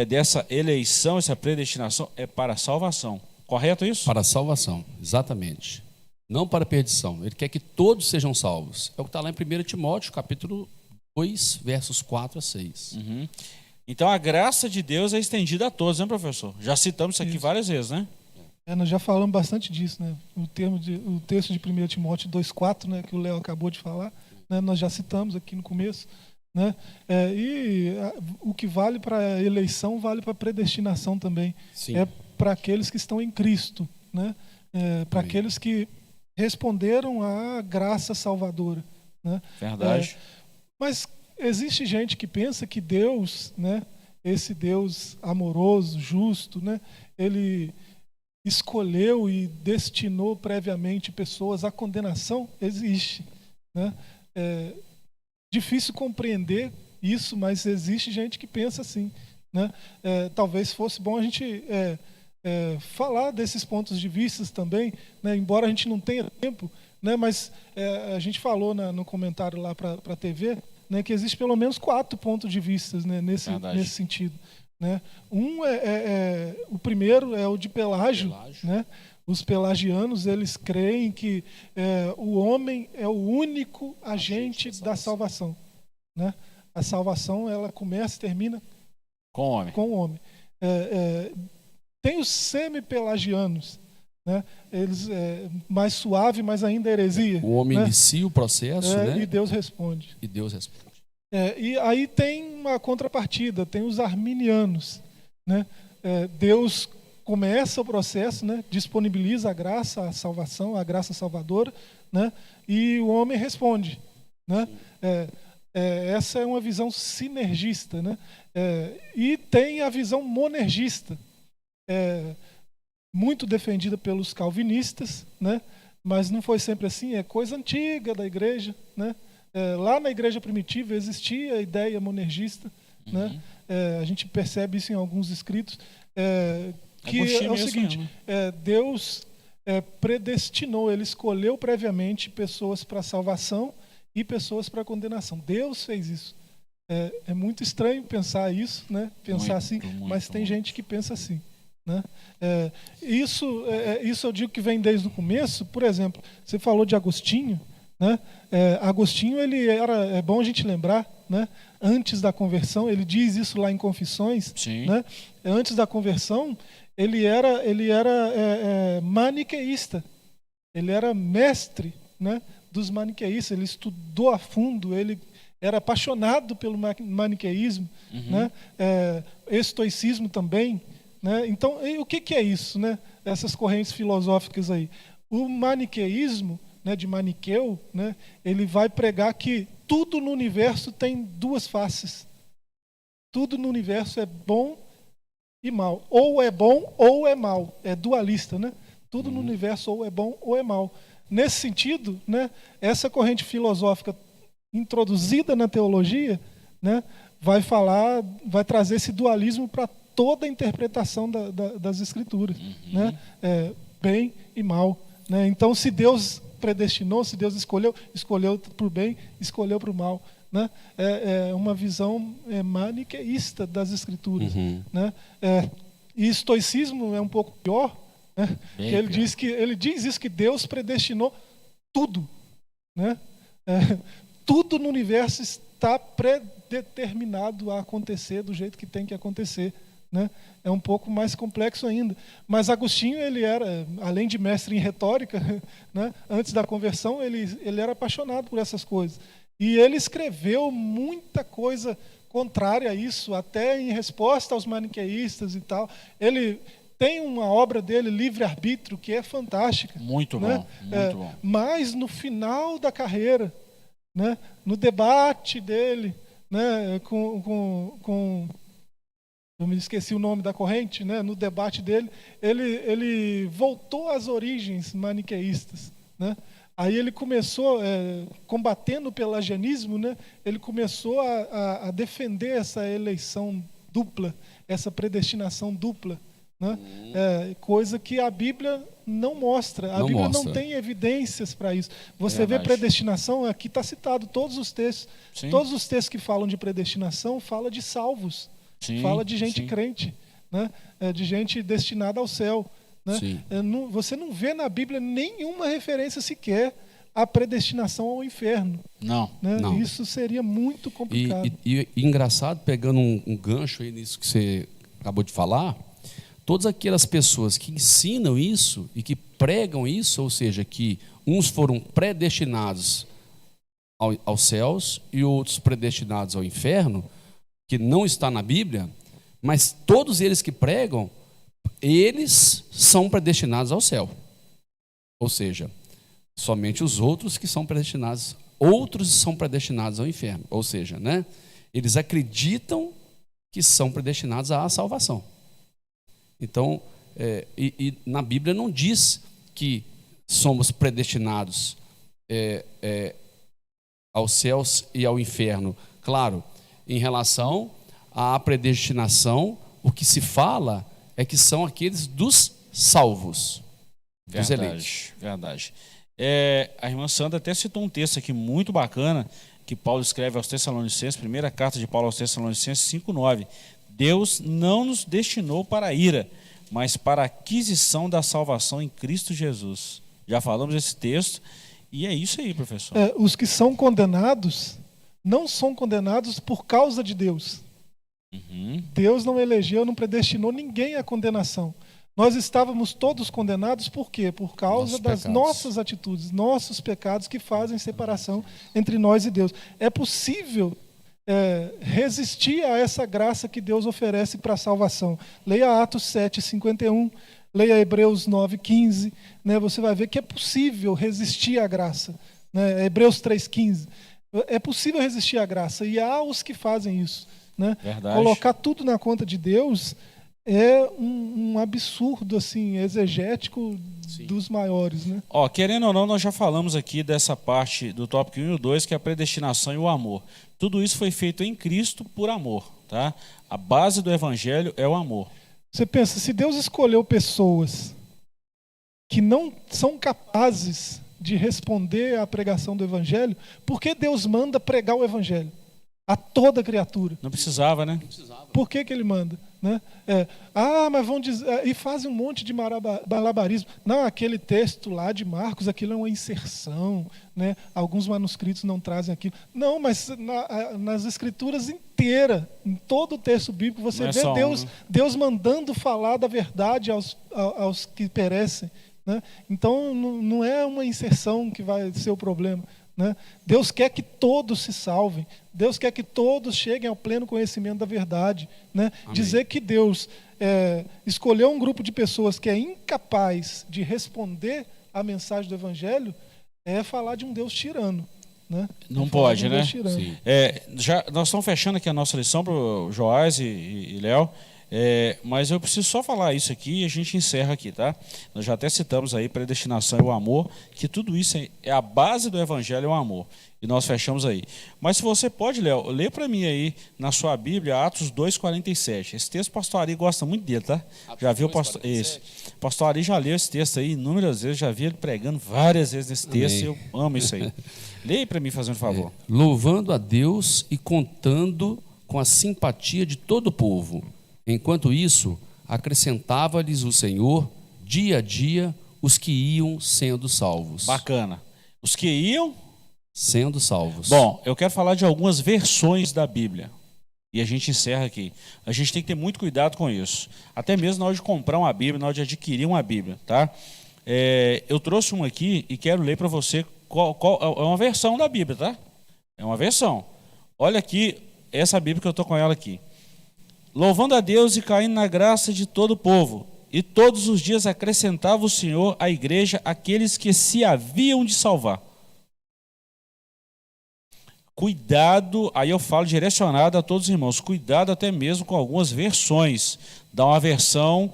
dessa eleição, essa predestinação, é para a salvação. Correto isso? Para a salvação, exatamente. Não para a perdição. Ele quer que todos sejam salvos. É o que está lá em 1 Timóteo, capítulo 2, versos 4 a 6. Uhum. Então, a graça de Deus é estendida a todos, né, professor? Já citamos isso aqui várias vezes, né? Nós já falamos bastante disso, né? O texto de 1 Timóteo 2,4, né, que o Léo acabou de falar, né, nós já citamos aqui no começo. Né? O que vale para a eleição vale para a predestinação também. Sim. É para aqueles que estão em Cristo, né? Para aqueles que responderam à graça salvadora. Né? Verdade. Mas existe gente que pensa que Deus, né, esse Deus amoroso, justo, né, ele escolheu e destinou previamente pessoas à condenação? Existe, né? É difícil compreender isso, mas existe gente que pensa assim, né? Talvez fosse bom a gente falar desses pontos de vista também, né? Embora a gente não tenha tempo, né? Mas a gente falou no comentário lá para a TV, né, que existe pelo menos 4 pontos de vista, né, nesse sentido, né? O primeiro é o de Pelágio. Né? Os pelagianos, eles creem que o homem é o único agente da salvação, né? A salvação, ela começa e termina com o homem. Tem os semi-pelagianos, né? Eles mais suave, mas ainda heresia. O homem, né? Inicia o processo, né? E Deus responde. E aí tem uma contrapartida, tem os arminianos, né? Deus começa o processo, né? Disponibiliza a graça, a salvação, a graça salvadora, né? E o homem responde, né? Essa é uma visão sinergista, né? E tem a visão monergista, muito defendida pelos calvinistas, né? Mas não foi sempre assim, é coisa antiga da igreja, né? Lá na igreja primitiva existia a ideia monergista, né? A gente percebe isso em alguns escritos, que é o seguinte, Deus predestinou, ele escolheu previamente pessoas para salvação e pessoas para condenação. Deus fez isso. É muito estranho pensar isso, né? Pensar assim, mas tem gente que pensa assim, né? Isso eu digo que vem desde o começo. Por exemplo, você falou de Agostinho, né? Agostinho, ele era, é bom a gente lembrar, né? Antes da conversão, ele diz isso lá em Confissões, né? Antes da conversão, ele era maniqueísta, ele era mestre, né, dos maniqueístas, ele estudou a fundo, ele era apaixonado pelo maniqueísmo, né? Estoicismo também, né? Então, o que é isso, né? Essas correntes filosóficas aí. O maniqueísmo, né, de Maniqueu, né, ele vai pregar que tudo no universo tem 2 faces. Tudo no universo é bom e mal. Ou é bom ou é mal. É dualista, né? Tudo no universo ou é bom ou é mal. Nesse sentido, né, essa corrente filosófica introduzida na teologia, né, vai trazer esse dualismo para toda a interpretação das Escrituras, né? Bem e mal, né? Então, se Deus predestinou, se Deus escolheu para o bem, escolheu para o mal, né? É uma visão maniqueísta das Escrituras, né? E estoicismo é um pouco pior, né? Ele diz isso, que Deus predestinou tudo, né? Tudo no universo está predeterminado a acontecer do jeito que tem que acontecer, né? É um pouco mais complexo ainda. Mas Agostinho, ele era, além de mestre em retórica, né, antes da conversão, ele era apaixonado por essas coisas. E ele escreveu muita coisa contrária a isso, até em resposta aos maniqueístas e tal. Ele tem uma obra dele, Livre-Arbítrio, que é fantástica. Muito né? bom, muito bom. Mas no final da carreira, né, no debate dele, né, eu me esqueci o nome da corrente, né, no debate dele, ele voltou às origens maniqueístas, né? Aí ele começou, combatendo o pelagianismo, né, ele começou a defender essa eleição dupla, essa predestinação dupla, né? Coisa que a Bíblia não mostra. A Bíblia não tem evidências para isso. Você vê predestinação, aqui está citado todos os textos. Sim. Todos os textos que falam de predestinação falam de salvos. Sim, fala de gente crente, né? De gente destinada ao céu, né? Você não vê na Bíblia nenhuma referência sequer à predestinação ao inferno. Não, né? Não. Isso seria muito complicado. E engraçado, pegando um gancho aí nisso que você acabou de falar, todas aquelas pessoas que ensinam isso e que pregam isso, ou seja, que uns foram predestinados aos céus e outros predestinados ao inferno, que não está na Bíblia, mas todos eles que pregam, eles são predestinados ao céu. Ou seja, somente os outros que são predestinados, outros são predestinados ao inferno. Ou seja, né, eles acreditam que são predestinados à salvação. Então, E na Bíblia não diz que somos predestinados aos céus e ao inferno. Claro, em relação à predestinação, o que se fala é que são aqueles dos salvos, dos eleitos. Verdade. A irmã Sandra até citou um texto aqui muito bacana que Paulo escreve aos Tessalonicenses, primeira carta de Paulo aos Tessalonicenses 5:9. Deus não nos destinou para a ira, mas para a aquisição da salvação em Cristo Jesus. Já falamos desse texto, e é isso aí, professor. Os que são condenados não são condenados por causa de Deus. Deus não elegeu, não predestinou ninguém à condenação. Nós estávamos todos condenados por quê? Por causa das nossas atitudes, nossos pecados que fazem separação entre nós e Deus. É possível resistir a essa graça que Deus oferece para a salvação. Leia Atos 7:51, leia Hebreus 9:15, né? Você vai ver que é possível resistir à graça, né? Hebreus 3:15. É possível resistir à graça, e há os que fazem isso, né? Colocar tudo na conta de Deus é um absurdo assim, exegético. Sim. Dos maiores, né? Querendo ou não, nós já falamos aqui dessa parte do tópico 1 e 2, que é a predestinação e o amor. Tudo isso foi feito em Cristo por amor, tá? A base do evangelho é o amor. Você pensa, se Deus escolheu pessoas que não são capazes de responder à pregação do evangelho, por que Deus manda pregar o evangelho a toda criatura? Não precisava, né? Por que ele manda? Né? Mas vão dizer, e fazem um monte de malabarismo. Não, aquele texto lá de Marcos, aquilo é uma inserção, né? Alguns manuscritos não trazem aquilo. Não, mas nas escrituras inteiras, em todo o texto bíblico, você vê Deus mandando falar da verdade aos que perecem, né? Então não é uma inserção que vai ser o problema, né? Deus quer que todos se salvem. Deus quer que todos cheguem ao pleno conhecimento da verdade, né? Dizer que Deus escolheu um grupo de pessoas que é incapaz de responder à mensagem do evangelho é falar de um Deus tirano, né? Não pode, né? Nós estamos fechando aqui a nossa lição para o Joás e Léo. Mas eu preciso só falar isso aqui e a gente encerra aqui, tá? Nós já até citamos aí predestinação e o amor, que tudo isso é a base do evangelho, é o amor. E nós fechamos aí. Mas se você pode, Léo, lê para mim aí na sua Bíblia Atos 2:47. Esse texto o pastor Ari gosta muito dele, tá? Já viu o pastor? Isso. O pastor Ari já leu esse texto aí inúmeras vezes, já vi ele pregando várias vezes nesse texto. E eu amo isso aí. Lê aí para mim, fazendo um favor. Louvando a Deus e contando com a simpatia de todo o povo. Enquanto isso, acrescentava-lhes o Senhor, dia a dia, os que iam sendo salvos. Bacana. Os que iam sendo salvos. Bom, eu quero falar de algumas versões da Bíblia. E a gente encerra aqui. A gente tem que ter muito cuidado com isso. Até mesmo na hora de comprar uma Bíblia, na hora de adquirir uma Bíblia, tá? Eu trouxe uma aqui e quero ler para você é uma versão da Bíblia, tá? É uma versão. Olha aqui, essa Bíblia que eu estou com ela aqui. Louvando a Deus e caindo na graça de todo o povo. E todos os dias acrescentava o Senhor à igreja aqueles que se haviam de salvar. Cuidado, aí eu falo direcionado a todos os irmãos, cuidado até mesmo com algumas versões. Dá uma versão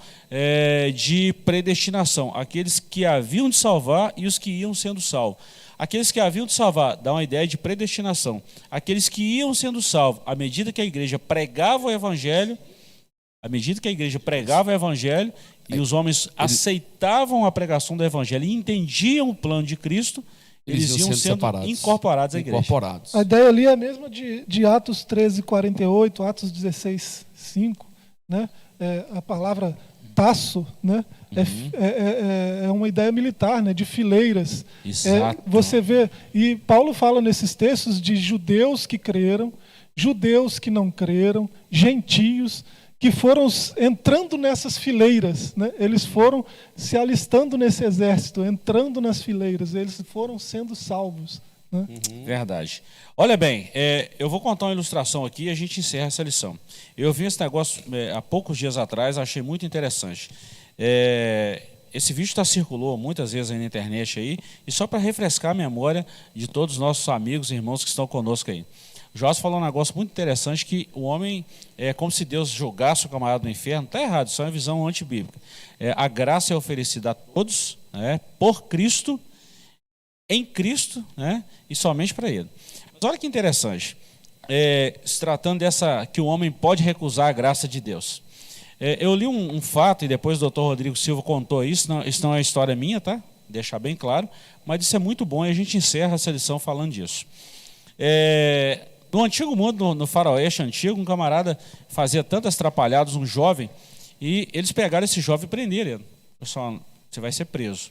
de predestinação. Aqueles que haviam de salvar e os que iam sendo salvos. Aqueles que haviam de salvar, dá uma ideia de predestinação. Aqueles que iam sendo salvos, à medida que a igreja pregava o evangelho, e os homens aceitavam a pregação do evangelho e entendiam o plano de Cristo, eles iam sendo incorporados à igreja. A ideia ali é a mesma de Atos 13:48, Atos 16:5, né? A palavra taço, né? É uma ideia militar, né? De fileiras. Exato. Você vê, e Paulo fala nesses textos de judeus que creram, judeus que não creram, gentios que foram entrando nessas fileiras, né? Eles foram se alistando nesse exército, entrando nas fileiras, eles foram sendo salvos, né? Verdade. Olha bem, eu vou contar uma ilustração aqui e a gente encerra essa lição. Eu vi esse negócio há poucos dias atrás, achei muito interessante. Esse vídeo circulou muitas vezes aí na internet aí, e só para refrescar a memória de todos os nossos amigos e irmãos que estão conosco aí. Joás falou um negócio muito interessante, que o homem é como se Deus jogasse o camarada no inferno. Está errado, isso é uma visão antibíblica. A graça é oferecida a todos, né, por Cristo, em Cristo, né, e somente para Ele. Mas olha que interessante, se tratando dessa, que o homem pode recusar a graça de Deus. Eu li um fato, e depois o Dr. Rodrigo Silva contou isso não é história minha, tá? Deixar bem claro, mas isso é muito bom e a gente encerra essa lição falando disso. No antigo mundo, no faroeste antigo, um camarada fazia tantas atrapalhadas, um jovem, e eles pegaram esse jovem e prenderam ele. Pessoal, você vai ser preso.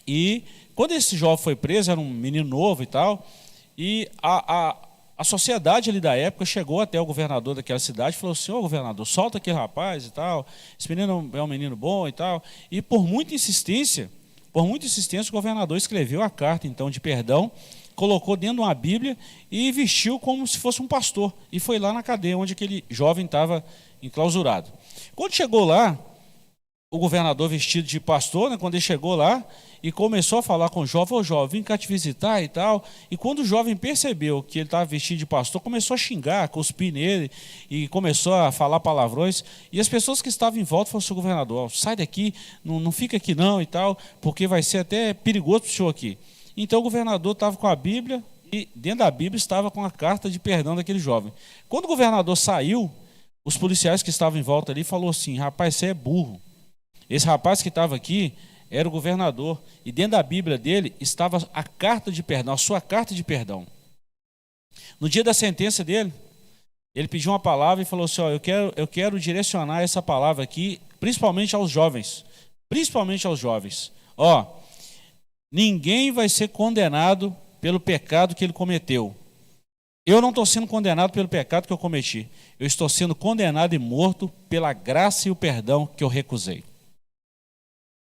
E quando esse jovem foi preso, era um menino novo e tal, e a sociedade ali da época chegou até o governador daquela cidade e falou assim: ô governador, solta aquele rapaz e tal, esse menino é um menino bom e tal. E por muita insistência, o governador escreveu a carta então de perdão, colocou dentro de uma Bíblia e vestiu como se fosse um pastor. E foi lá na cadeia onde aquele jovem estava enclausurado. Quando chegou lá, o governador vestido de pastor, né, quando ele chegou lá e começou a falar com o jovem: ô jovem, vim cá te visitar e tal. E quando o jovem percebeu que ele estava vestido de pastor, começou a xingar, cuspir nele e começou a falar palavrões. E as pessoas que estavam em volta falaram assim: governador, sai daqui, não fica aqui não e tal, porque vai ser até perigoso para o senhor aqui. Então o governador estava com a Bíblia e dentro da Bíblia estava com a carta de perdão daquele jovem. Quando o governador saiu, os policiais que estavam em volta ali falaram assim: rapaz, você é burro. Esse rapaz que estava aqui era o governador e dentro da Bíblia dele estava a carta de perdão, a sua carta de perdão. No dia da sentença dele, ele pediu uma palavra e falou assim: ó, eu quero direcionar essa palavra aqui, principalmente aos jovens. Ó, ninguém vai ser condenado pelo pecado que ele cometeu. Eu não estou sendo condenado pelo pecado que eu cometi. Eu estou sendo condenado e morto pela graça e o perdão que eu recusei.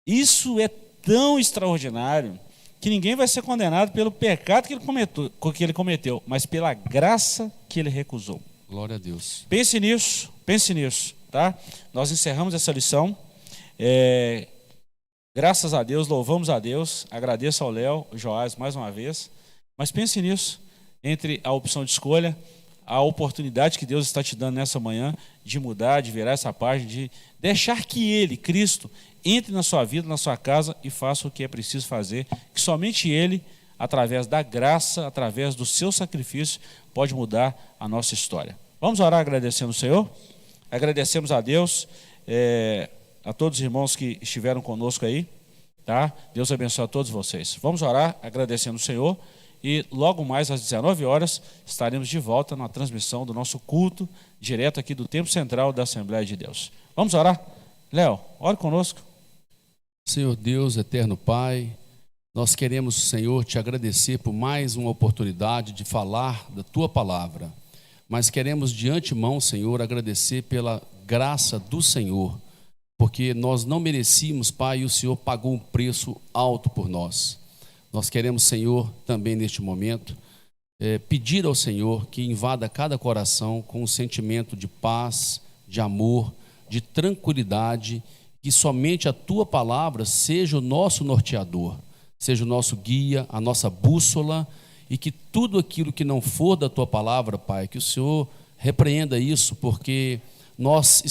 Isso é tão extraordinário que ninguém vai ser condenado pelo pecado que ele cometeu, mas pela graça que ele recusou. Glória a Deus. Pense nisso, tá? Nós encerramos essa lição. Graças a Deus, louvamos a Deus, agradeço ao Léo, ao Joás mais uma vez, mas pense nisso, entre a opção de escolha, a oportunidade que Deus está te dando nessa manhã de mudar, de virar essa página, de deixar que Ele, Cristo, entre na sua vida, na sua casa e faça o que é preciso fazer, que somente Ele, através da graça, através do seu sacrifício, pode mudar a nossa história. Vamos orar agradecendo o Senhor? Agradecemos a Deus, a todos os irmãos que estiveram conosco aí, tá? Deus abençoe a todos vocês. Vamos orar agradecendo o Senhor e logo mais às 19 horas estaremos de volta na transmissão do nosso culto, direto aqui do Templo Central da Assembleia de Deus. Vamos orar? Léo, ore conosco. Senhor Deus, eterno Pai, nós queremos, Senhor, te agradecer por mais uma oportunidade de falar da Tua Palavra, mas queremos de antemão, Senhor, agradecer pela graça do Senhor, porque nós não merecíamos, Pai, e o Senhor pagou um preço alto por nós. Nós queremos, Senhor, também neste momento, pedir ao Senhor que invada cada coração com um sentimento de paz, de amor, de tranquilidade, que somente a Tua Palavra seja o nosso norteador, seja o nosso guia, a nossa bússola, e que tudo aquilo que não for da Tua Palavra, Pai, que o Senhor repreenda isso, porque nós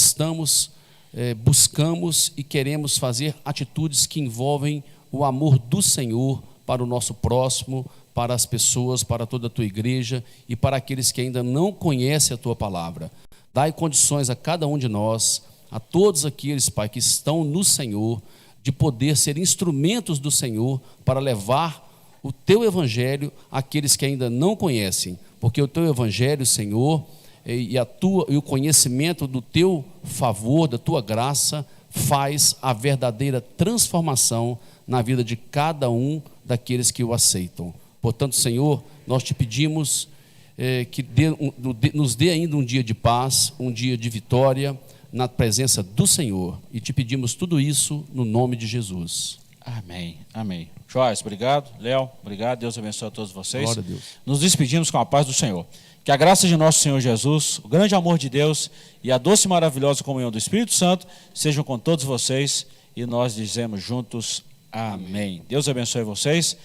buscamos e queremos fazer atitudes que envolvem o amor do Senhor para o nosso próximo, para as pessoas, para toda a Tua igreja e para aqueles que ainda não conhecem a Tua Palavra. Dai condições a cada um de nós, a todos aqueles, Pai, que estão no Senhor, de poder ser instrumentos do Senhor para levar o Teu Evangelho àqueles que ainda não conhecem, porque o Teu Evangelho, Senhor, e o conhecimento do Teu favor, da Tua graça, faz a verdadeira transformação na vida de cada um daqueles que o aceitam. Portanto, Senhor, nós te pedimos que nos dê ainda um dia de paz, um dia de vitória na presença do Senhor. E te pedimos tudo isso no nome de Jesus. Amém, amém. Joás, obrigado. Léo, obrigado. Deus abençoe a todos vocês. Glória a Deus. Nos despedimos com a paz do Senhor. Que a graça de nosso Senhor Jesus, o grande amor de Deus e a doce e maravilhosa comunhão do Espírito Santo sejam com todos vocês e nós dizemos juntos amém. Deus abençoe vocês.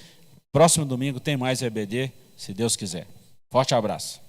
Próximo domingo tem mais EBD, se Deus quiser. Forte abraço.